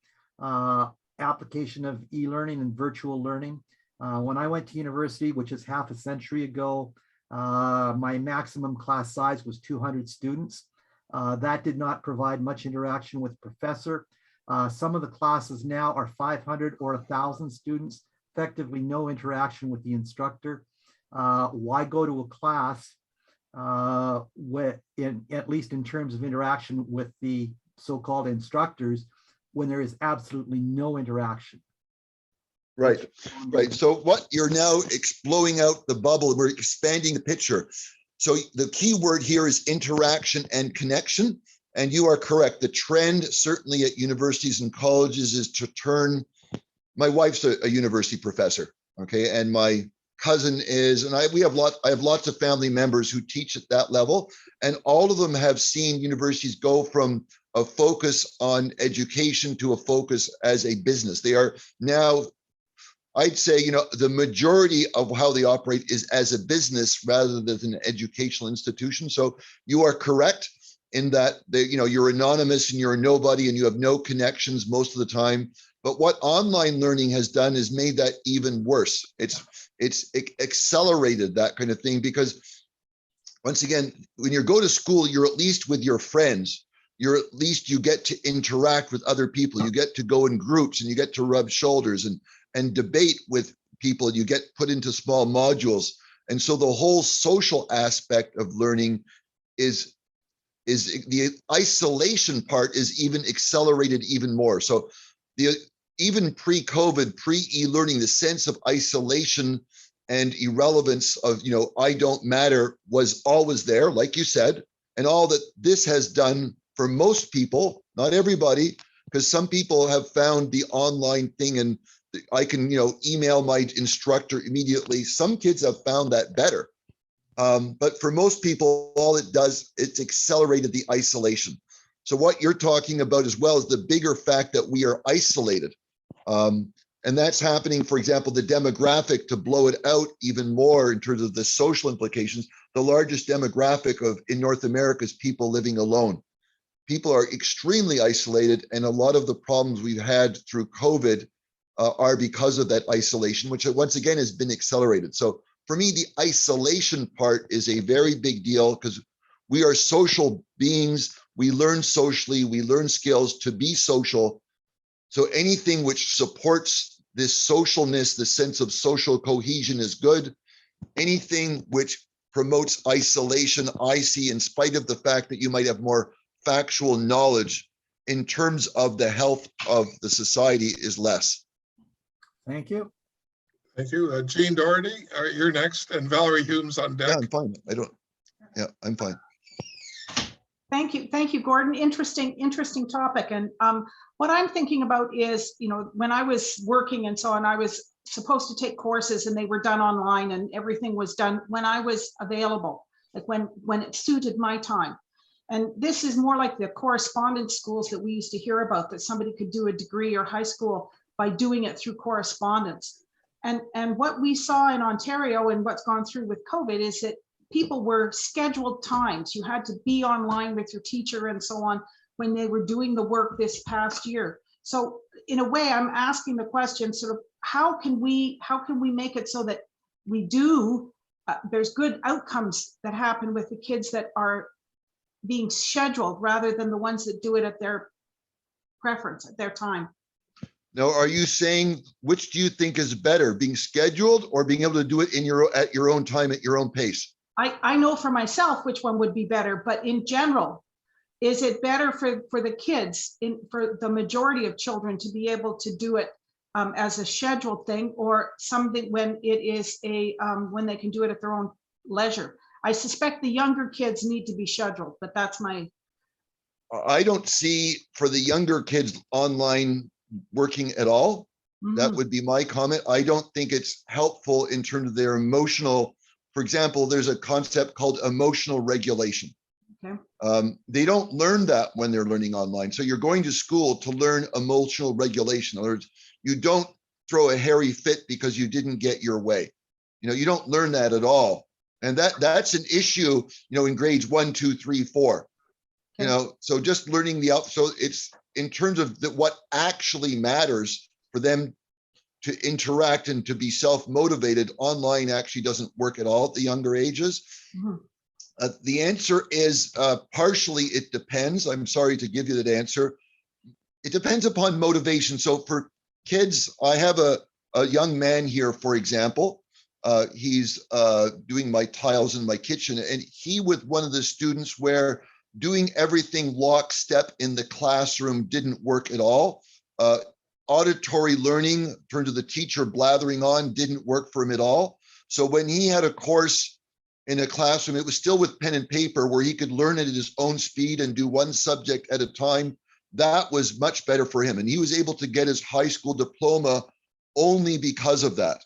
application of e-learning and virtual learning? When I went to university, which is half a century ago, my maximum class size was 200 students. That did not provide much interaction with professor. Some of the classes now are 500 or 1,000 students, effectively no interaction with the instructor. Why go to a class at least in terms of interaction with the so-called instructors, when there is absolutely no interaction? Right, right. So what you're now blowing out the bubble, we're expanding the picture. So the key word here is interaction and connection. And you are correct. The trend certainly at universities and colleges is to turn, my wife's a university professor, okay? And my cousin is, and I have lots of family members who teach at that level, and all of them have seen universities go from a focus on education to a focus as a business. They are now, I'd say, the majority of how they operate is as a business rather than an educational institution. So you are correct in that you're anonymous and you're a nobody and you have no connections most of the time. But what online learning has done is made that even worse. It's accelerated that kind of thing, because once again, when you go to school, you're at least with your friends. at least you get to interact with other people. You get to go in groups and you get to rub shoulders and debate with people. You get put into small modules. And so the whole social aspect of learning is the isolation part is even accelerated even more. So even pre-COVID, pre-e-learning, the sense of isolation and irrelevance of, I don't matter was always there, like you said, and all that this has done for most people, not everybody, because some people have found the online thing and I can, email my instructor immediately. Some kids have found that better. But for most people, all it does, it's accelerated the isolation. So what you're talking about as well is the bigger fact that we are isolated. And that's happening, for example, the demographic, to blow it out even more in terms of the social implications. The largest demographic in North America is people living alone. People are extremely isolated, and a lot of the problems we've had through COVID are because of that isolation, which once again has been accelerated. So for me, the isolation part is a very big deal because we are social beings. We learn socially, we learn skills to be social. So anything which supports this socialness, the sense of social cohesion is good. Anything which promotes isolation, I see, in spite of the fact that you might have more factual knowledge in terms of the health of the society, is less. Thank you. Thank you. Jean Doherty, you're next, and Valerie Hume's on deck. Yeah, I'm fine. I'm fine. Thank you, Gordon. Interesting topic. And what I'm thinking about is, when I was working and so on, I was supposed to take courses and they were done online and everything was done when I was available, like when it suited my time. And this is more like the correspondence schools that we used to hear about, that somebody could do a degree or high school by doing it through correspondence. And what we saw in Ontario and what's gone through with COVID is that people were scheduled times. You had to be online with your teacher and so on when they were doing the work this past year. So in a way, I'm asking the question, sort of, how can we make it so that we do, there's good outcomes that happen with the kids that are being scheduled rather than the ones that do it at their preference, at their time. Now, are you saying, which do you think is better, being scheduled or being able to do it at your own time, at your own pace? I know for myself which one would be better, but in general, is it better for the kids, for the majority of children, to be able to do it as a scheduled thing, or something when it is when they can do it at their own leisure? I suspect the younger kids need to be scheduled, but that's my. I don't see for the younger kids online working at all. That would be my comment. I don't think it's helpful in terms of their emotional. For example, there's a concept called emotional regulation. Okay. They don't learn that when they're learning online. So you're going to school to learn emotional regulation. In other words, you don't throw a hairy fit because you didn't get your way. You don't learn that at all. And that's an issue, in grades 1, 2, 3, 4. Okay. So just learning so it's in terms of what actually matters for them to interact and to be self-motivated. Online actually doesn't work at all at the younger ages. The answer is partially it depends. I'm sorry to give you that answer. It depends upon motivation. So for kids, I have a young man here, for example. He's doing my tiles in my kitchen, and he with one of the students where doing everything lockstep in the classroom didn't work at all. Auditory learning, in terms of the teacher blathering on, didn't work for him at all. So when he had a course in a classroom, it was still with pen and paper where he could learn it at his own speed and do one subject at a time. That was much better for him. And he was able to get his high school diploma only because of that.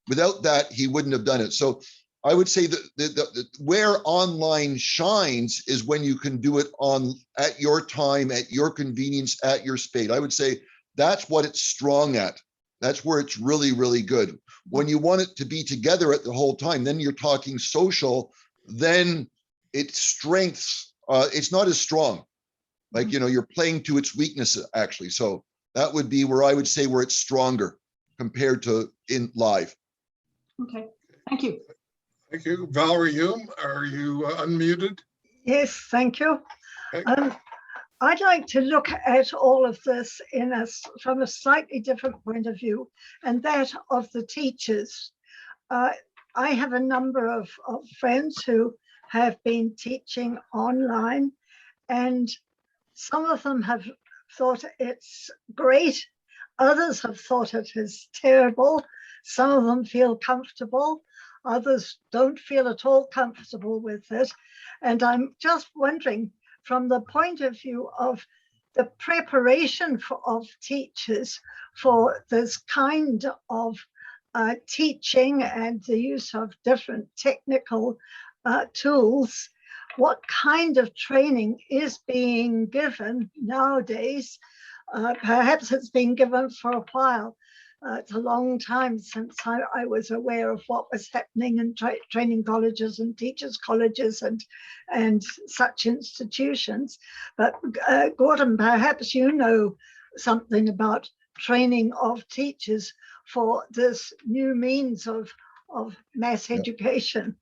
Without that, he wouldn't have done it. So I would say that where online shines is when you can do it at your time, at your convenience, at your speed. I would say that's what it's strong at. That's where it's really, really good. When you want it to be together at the whole time, then you're talking social, then its strengths, it's not as strong. Like, you're playing to its weaknesses, actually. So that would be where I would say where it's stronger compared to in live. Okay, thank you. Thank you. Valerie Hume, are you unmuted? Yes, thank you. Okay. I'd like to look at all of this from a slightly different point of view, and that of the teachers. I have a number of friends who have been teaching online, and some of them have thought it's great. Others have thought it is terrible. Some of them feel comfortable. Others don't feel at all comfortable with it. And I'm just wondering, from the point of view of the preparation of teachers for this kind of teaching and the use of different technical tools, what kind of training is being given nowadays? Perhaps it's been given for a while. It's a long time since I was aware of what was happening in training colleges and teachers' colleges and such institutions. But Gordon, perhaps you know something about training of teachers for this new means of mass education.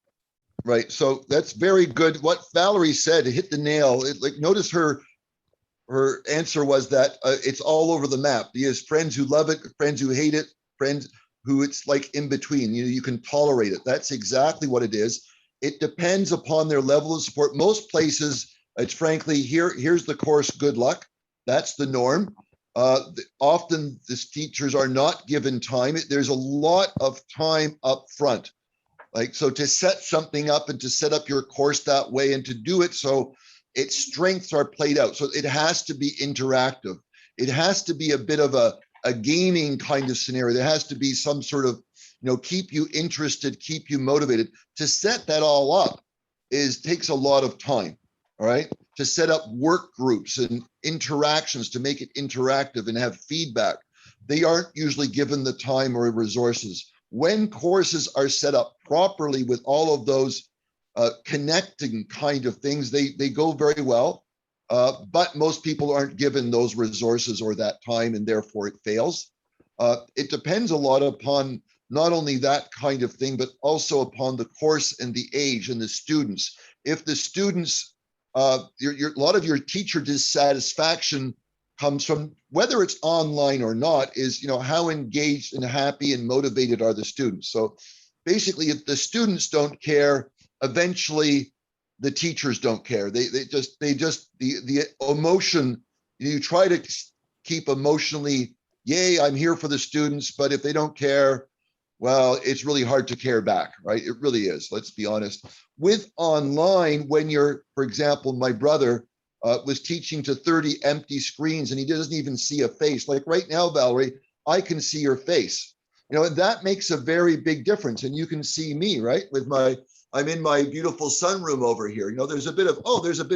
Right. So that's very good. What Valerie said, hit the nail. Notice her answer was that it's all over the map. He has friends who love it, friends who hate it, friends who it's like in between. You can tolerate it. That's exactly what it is. It depends upon their level of support. Most places, it's frankly, here's the course, good luck. That's the norm. Often these teachers are not given time. There's a lot of time up front. So to set something up and to set up your course that way and to do it so its strengths are played out. So it has to be interactive. It has to be a bit of a gaming kind of scenario. There has to be some sort of, keep you interested, keep you motivated. To set that all up takes a lot of time, all right? To set up work groups and interactions, to make it interactive and have feedback. They aren't usually given the time or resources. When courses are set up properly with all of those connecting kind of things, they go very well, but most people aren't given those resources or that time, and therefore it fails. It depends a lot upon not only that kind of thing, but also upon the course and the age and the students. If the students, a lot of your teacher dissatisfaction comes from, whether it's online or not, is how engaged and happy and motivated are the students. So basically, if the students don't care, eventually the teachers don't care. The emotion, you try to keep emotionally, yay, I'm here for the students, but if they don't care, well, it's really hard to care back, right? It really is, let's be honest. With online, when you're, for example, my brother was teaching to 30 empty screens and he doesn't even see a face. Like right now, Valerie, I can see your face, and that makes a very big difference. And you can see me, right? I'm in my beautiful sunroom over here. There's a bit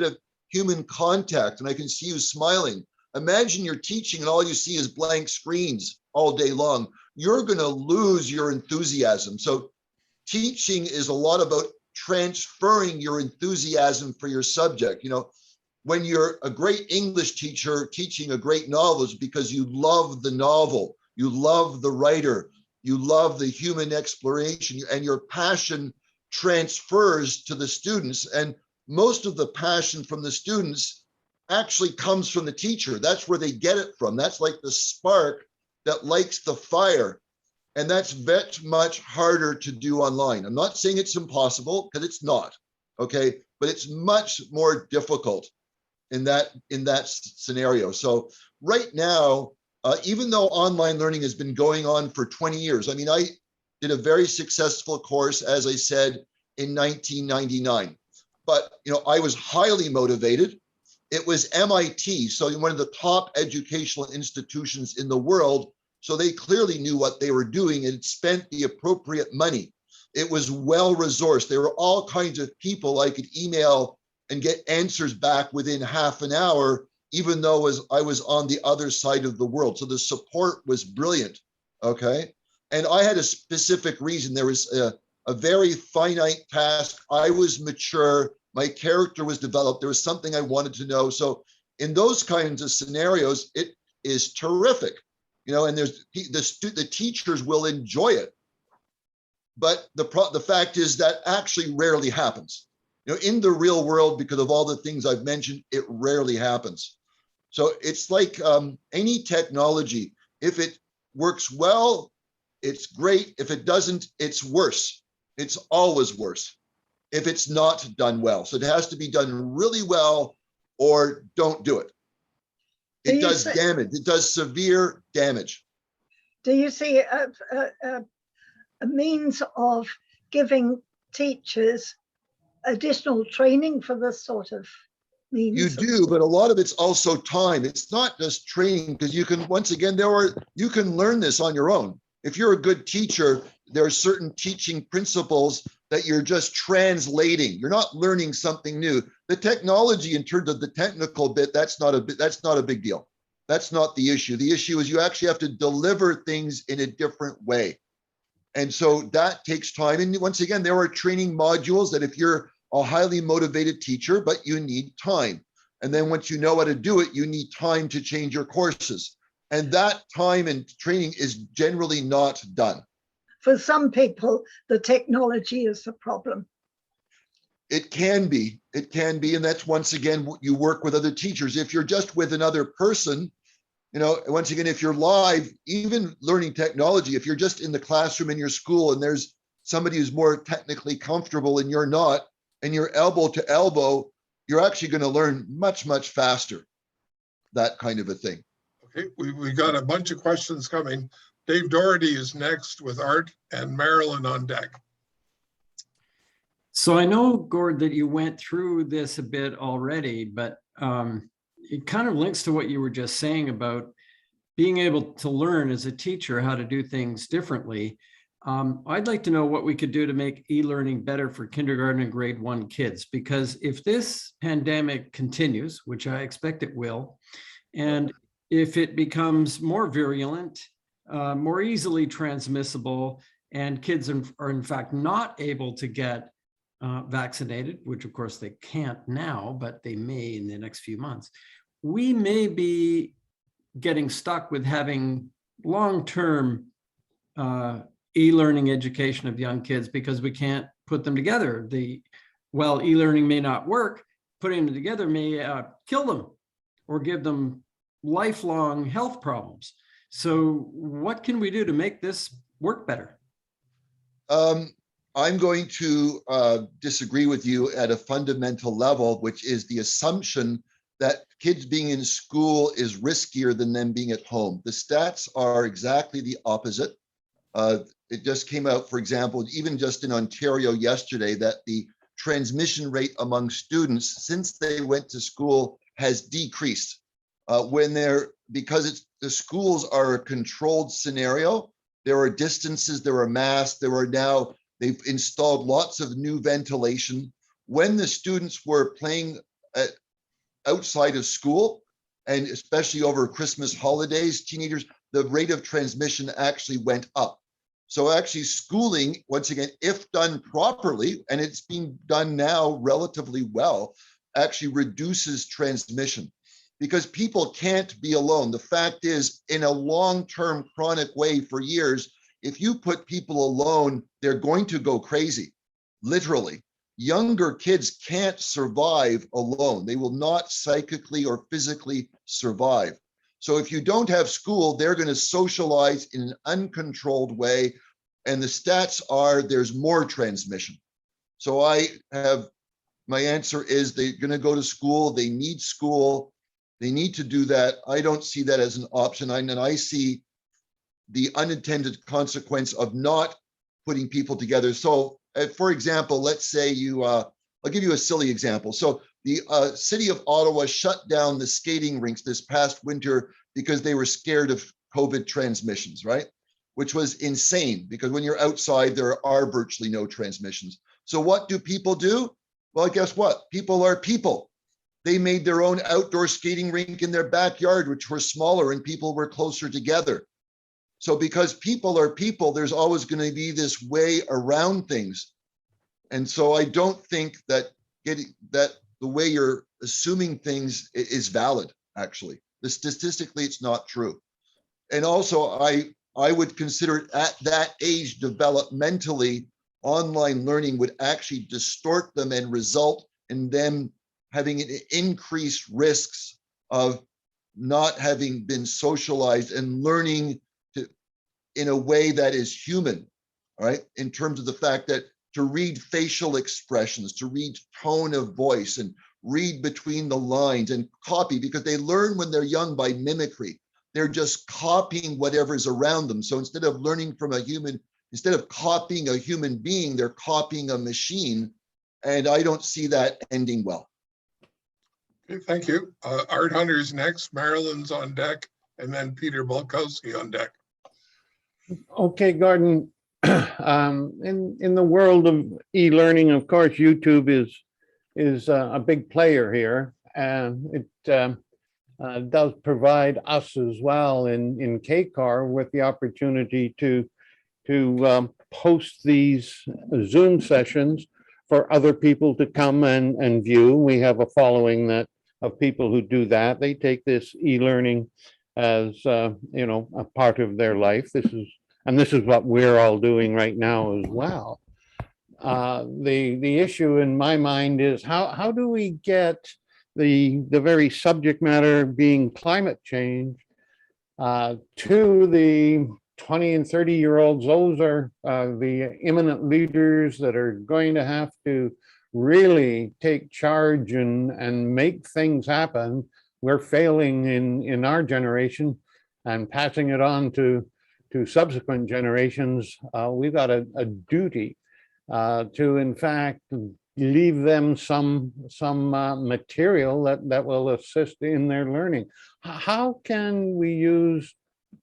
of human contact and I can see you smiling. Imagine you're teaching and all you see is blank screens all day long. You're going to lose your enthusiasm. So teaching is a lot about transferring your enthusiasm for your subject. When you're a great English teacher teaching a great novel, it's because you love the novel, you love the writer, you love the human exploration, and your passion transfers to the students. And most of the passion from the students actually comes from the teacher. That's where they get it from. That's like the spark that lights the fire. And that's very much harder to do online. I'm not saying it's impossible, because it's not, okay? But it's much more difficult in that scenario. So right now, even though online learning has been going on for 20 years, I did a very successful course, as I said, in 1999. But I was highly motivated. It was MIT, so one of the top educational institutions in the world. So they clearly knew what they were doing and spent the appropriate money. It was well resourced. There were all kinds of people I could email and get answers back within half an hour, even though I was on the other side of the world. So the support was brilliant, okay? And I had a specific reason. There was a very finite task. I was mature. My character was developed. There was something I wanted to know. So in those kinds of scenarios, it is terrific, and the teachers will enjoy it. But the fact is that actually rarely happens. In the real world, because of all the things I've mentioned, it rarely happens. So it's like any technology. If it works well, it's great. If it doesn't, it's worse. It's always worse if it's not done well. So it has to be done really well or don't do it. Do It you does see- damage. It does severe damage. Do you see a means of giving teachers additional training for this sort of means? You do, but a lot of it's also time. It's not just training, because you can, once again, you can learn this on your own. If you're a good teacher, there are certain teaching principles that you're just translating. You're not learning something new. The technology, in terms of the technical bit, that's not a big deal. That's not the issue. The issue is you actually have to deliver things in a different way. And so that takes time. And once again, there are training modules that if you're a highly motivated teacher, but you need time. And then once you know how to do it, you need time to change your courses. And that time and training is generally not done. For some people, the technology is the problem. It can be. And that's, once again, you work with other teachers. If you're just with another person, once again, if you're live, even learning technology, if you're just in the classroom in your school and there's somebody who's more technically comfortable and you're not, and you're elbow to elbow, you're actually going to learn much, much faster. That kind of a thing. Okay, we got a bunch of questions coming. Dave Doherty is next with Art and Marilyn on deck. So I know, Gord, that you went through this a bit already, but it kind of links to what you were just saying about being able to learn as a teacher how to do things differently. I'd like to know what we could do to make e-learning better for kindergarten and grade 1 kids, because if this pandemic continues, which I expect it will, and if it becomes more virulent, more easily transmissible, and kids are in fact not able to get vaccinated, which of course they can't now, but they may in the next few months, we may be getting stuck with having long-term e-learning education of young kids because we can't put them together. While e-learning may not work, putting them together may kill them or give them lifelong health problems. So what can we do to make this work better? I'm going to disagree with you at a fundamental level, which is the assumption that kids being in school is riskier than them being at home. The stats are exactly the opposite. It just came out, for example, even just in Ontario yesterday, that the transmission rate among students since they went to school has decreased. Because the schools are a controlled scenario, there are distances, there are masks, they've installed lots of new ventilation. When the students were playing outside of school, and especially over Christmas holidays, teenagers, the rate of transmission actually went up. So actually schooling, once again, if done properly, and it's being done now relatively well, actually reduces transmission, because people can't be alone. The fact is, in a long-term chronic way for years, if you put people alone, they're going to go crazy, literally. Younger kids can't survive alone. They will not psychically or physically survive. So if you don't have school, they're going to socialize in an uncontrolled way. And the stats are there's more transmission. So my answer is they're going to go to school. They need school. They need to do that. I don't see that as an option. And I see the unintended consequence of not putting people together. So for example, let's say I'll give you a silly example. So the city of Ottawa shut down the skating rinks this past winter because they were scared of COVID transmissions, right? Which was insane, because when you're outside, there are virtually no transmissions. So what do people do? Well, guess what? People are people. They made their own outdoor skating rink in their backyard, which were smaller and people were closer together. So because people are people, there's always going to be this way around things. And so I don't think that the way you're assuming things is valid, actually. Statistically, it's not true. And also, I would consider it at that age, developmentally, online learning would actually distort them and result in them having increased risks of not having been socialized and learning in a way that is human, all right? In terms of the fact that to read facial expressions, to read tone of voice and read between the lines and copy, because they learn when they're young by mimicry. They're just copying whatever's around them. So instead of learning from a human, instead of copying a human being, they're copying a machine. And I don't see that ending well. Okay, thank you. Art Hunter's next, Marilyn's on deck, and then Peter Bulkowski on deck. Okay, Gordon. In the world of e-learning, of course, YouTube is a big player here, and it does provide us as well in CACOR with the opportunity to post these Zoom sessions for other people to come and view. We have a following of people who do that. They take this e-learning as a part of their life. This is what we're all doing right now as well. The issue in my mind is how do we get the very subject matter being climate change to the 20 and 30-year-olds? Those are the imminent leaders that are going to have to really take charge and make things happen. We're failing in our generation and passing it on to subsequent generations. We've got a duty to, in fact, leave them some material that will assist in their learning. How can we use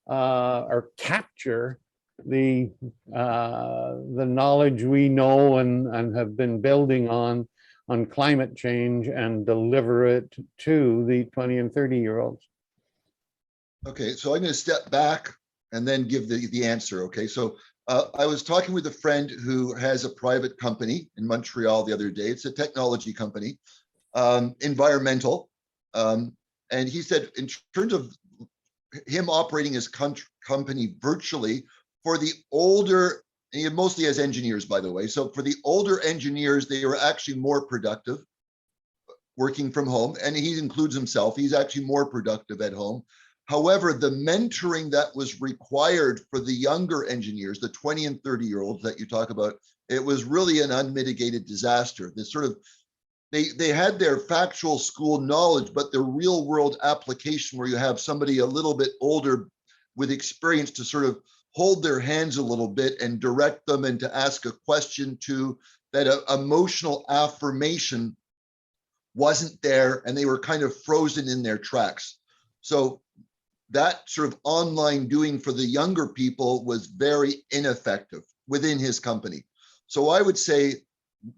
or capture the knowledge we know and have been building on climate change and deliver it to the 20 and 30-year-olds? Okay, so I'm going to step back and then give the answer. Okay, so I was talking with a friend who has a private company in Montreal the other day. It's a technology company, environmental. And he said, in terms of him operating his company virtually for the older, and he mostly has engineers, by the way. So for the older engineers, they were actually more productive working from home. And he includes himself. He's actually more productive at home. However, the mentoring that was required for the younger engineers, the 20 and 30-year-olds that you talk about, it was really an unmitigated disaster. This sort of, they had their factual school knowledge, but the real world application where you have somebody a little bit older with experience to sort of hold their hands a little bit and direct them and to ask a question to, that emotional affirmation wasn't there, and they were kind of frozen in their tracks. So that sort of online doing for the younger people was very ineffective within his company. So I would say,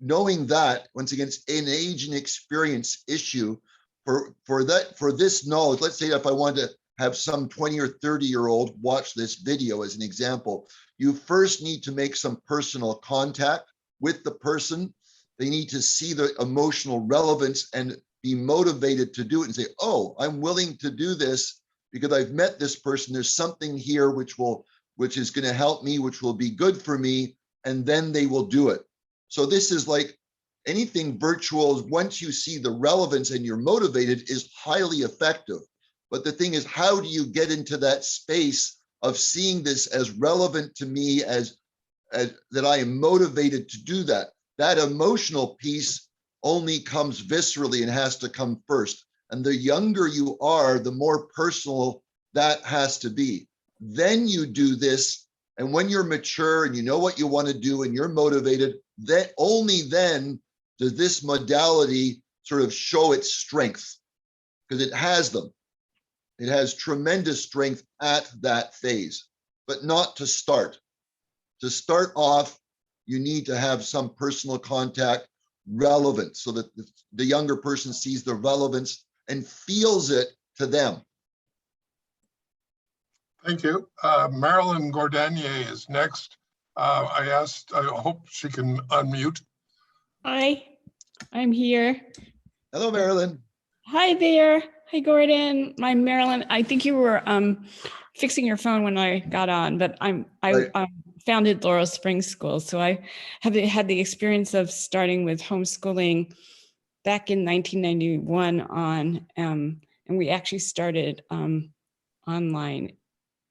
knowing that, once again, it's an age and experience issue for this knowledge. Let's say if I wanted to have some 20 or 30-year-old watch this video as an example, you first need to make some personal contact with the person. They need to see the emotional relevance and be motivated to do it and say, oh, I'm willing to do this because I've met this person. There's something here which is going to help me, which will be good for me, and then they will do it. So this is like anything virtual. Is once you see the relevance and you're motivated, is highly effective. But the thing is, how do you get into that space of seeing this as relevant to me, as that I am motivated to do that? That emotional piece only comes viscerally and has to come first. And the younger you are, the more personal that has to be. Then you do this, and when you're mature and you know what you want to do and you're motivated, then only then does this modality sort of show its strength, because it has them. It has tremendous strength at that phase, but not to start. To start off, you need to have some personal contact, relevance, so that the younger person sees the relevance and feels it to them. Thank you. Marilyn Gordanier is next. I hope she can unmute. Hi, I'm here. Hello, Marilyn. Hi there. Hi, Gordon. I'm Marilyn. I think you were fixing your phone when I got on, but I founded Laurel Springs School. So I have had the experience of starting with homeschooling back in 1991 on, and and we actually started online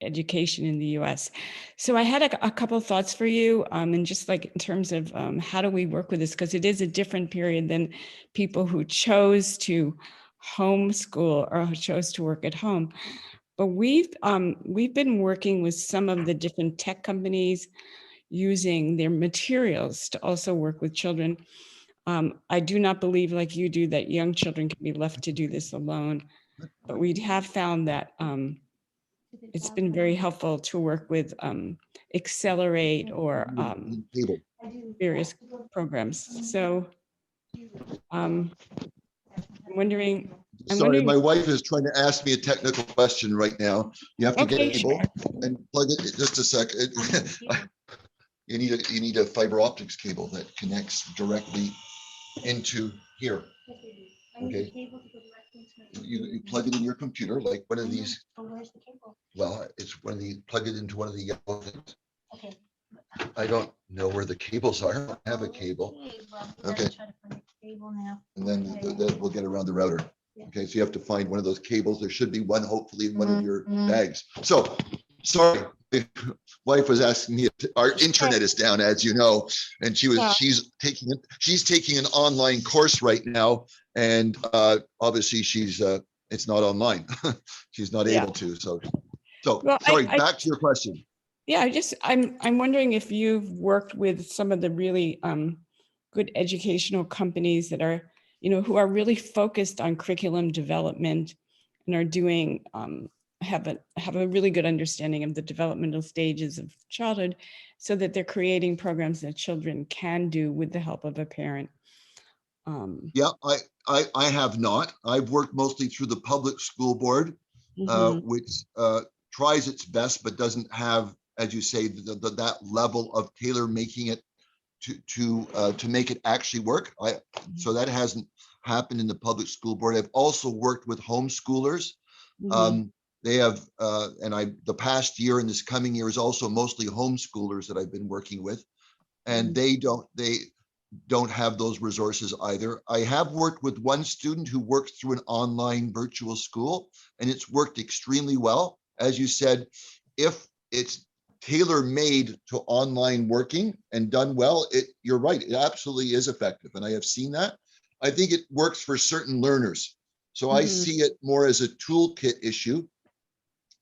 education in the US. So I had a couple of thoughts for you, and just like in terms of how do we work with this, because it is a different period than people who chose to homeschool or who chose to work at home. But we've been working with some of the different tech companies using their materials to also work with children. I do not believe, like you do, that young children can be left to do this alone, but we have found that it's been very helpful to work with Accelerate or Cable. various programs. So I'm wondering. Sorry, my wife is trying to ask me a technical question right now. You have to get Okay, a cable and plug it, just a sec. You need a fiber optics cable that connects directly into here. Okay. You plug it in your computer, like one of these. Well, it's when you plug it into one of the yellow things. Okay. I don't know where the cables are. I don't have a cable. Okay. And then we'll get around the router. Okay, so you have to find one of those cables. There should be one, hopefully, in one of your bags. So, sorry, my wife was asking me. Our internet is down, as you know, and she's taking an online course right now, and obviously it's not online. She's not able to. So well, sorry. Back to your question. Yeah, I'm wondering if you've worked with some of the really good educational companies that are, who are really focused on curriculum development and are doing, have a really good understanding of the developmental stages of childhood, so that they're creating programs that children can do with the help of a parent. Yeah, I have not. I've worked mostly through the public school board, which tries its best, but doesn't have, as you say, that level of tailor making it to make it actually work. So that hasn't happened in the public school board. I've also worked with homeschoolers. They have, the past year and this coming year is also mostly homeschoolers that I've been working with, and they don't have those resources either. I have worked with one student who worked through an online virtual school, and it's worked extremely well. As you said, if it's tailor-made to online working and done well, you're right, it absolutely is effective. And I have seen that. I think it works for certain learners. So I see it more as a toolkit issue,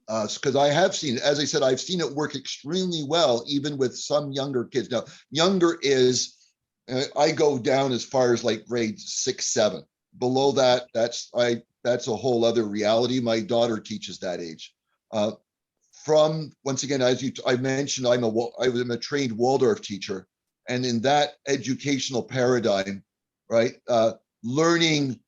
because I have seen it, as I said, I've seen it work extremely well, even with some younger kids. Now, younger is, I go down as far as like grade 6, 7. Below that, that's a whole other reality. My daughter teaches that age. Once again, as I mentioned, I'm a trained Waldorf teacher, and in that educational paradigm, right, learning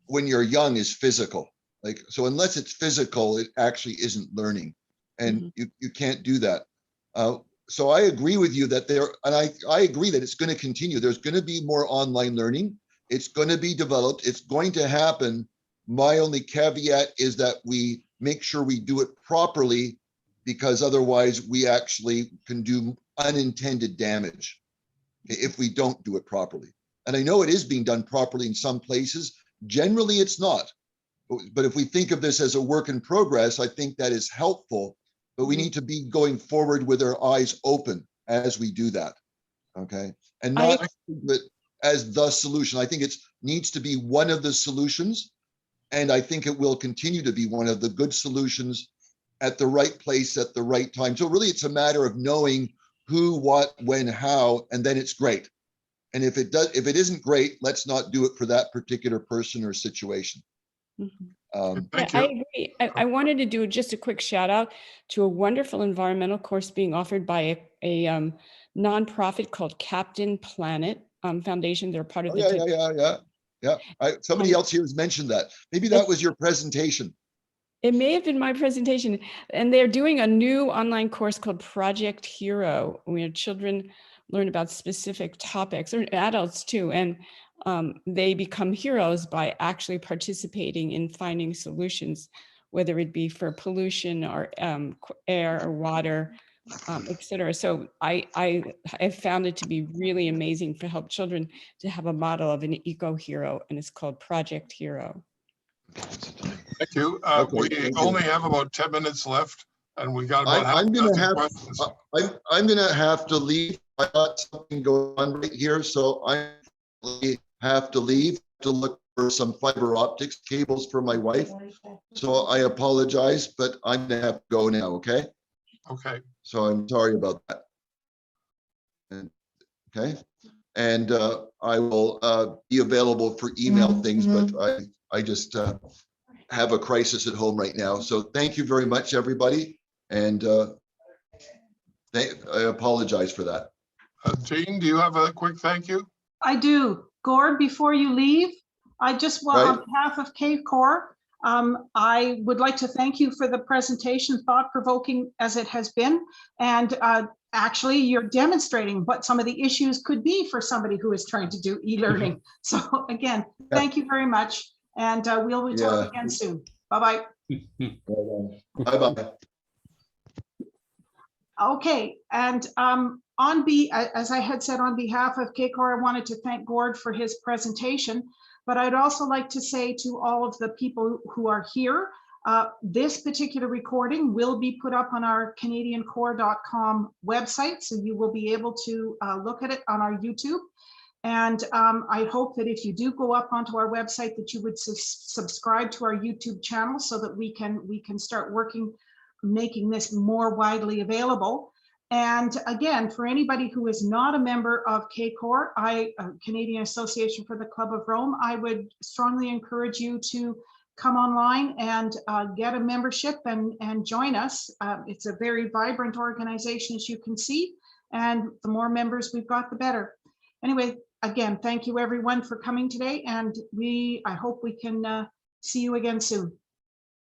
when you're young is physical. Like, so unless it's physical, it actually isn't learning, and you can't do that. So I agree with you that I agree that it's going to continue. There's going to be more online learning. It's going to be developed. It's going to happen. My only caveat is that we make sure we do it properly, because otherwise we actually can do unintended damage if we don't do it properly. And I know it is being done properly in some places. Generally, it's not. But if we think of this as a work in progress, I think that is helpful. But we need to be going forward with our eyes open as we do that. Okay. And not as the solution. I think it needs to be one of the solutions. And I think it will continue to be one of the good solutions at the right place at the right time. So really, it's a matter of knowing who, what, when, how, and then it's great. And if it isn't great, let's not do it for that particular person or situation. I agree. I wanted to do just a quick shout out to a wonderful environmental course being offered by a nonprofit called Captain Planet Foundation. They're part of the Somebody else here has mentioned that. Maybe that was your presentation. It may have been my presentation. And they're doing a new online course called Project Hero, where children learn about specific topics, or adults too. And they become heroes by actually participating in finding solutions, whether it be for pollution or air or water, et cetera. So I have found it to be really amazing to help children to have a model of an eco hero, and it's called Project Hero. Thank you. Okay, We thank you. only have about 10 minutes left and we got about half I'm a gonna dozen have, questions. I'm gonna have to leave. I got something going on right here, so I have to leave to look for some fiber optics cables for my wife. So I apologize, but I'm gonna have to go now, okay? Okay. So I'm sorry about that. And, okay, and I will be available for email things, but I just have a crisis at home right now. So thank you very much, everybody. And I apologize for that. Jean, do you have a quick thank you? I do. Gord, before you leave, I just want, Right. on behalf of CACOR, I would like to thank you for the presentation, thought-provoking as it has been. And actually, you're demonstrating what some of the issues could be for somebody who is trying to do e-learning. So again, thank you very much. And we'll talk again soon. Bye-bye. Bye-bye. Okay, and as I had said, on behalf of CACOR, I wanted to thank Gord for his presentation, but I'd also like to say to all of the people who are here, this particular recording will be put up on our CanadianCorps.com website, so you will be able to look at it on our YouTube. And I hope that if you do go up onto our website, that you would subscribe to our YouTube channel so that we can start working, making this more widely available. And again, for anybody who is not a member of CACOR, Canadian Association for the Club of Rome, I would strongly encourage you to come online and get a membership and join us. It's a very vibrant organization, as you can see, and the more members we've got, the better. Anyway, again, thank you everyone for coming today, and I hope we can see you again soon.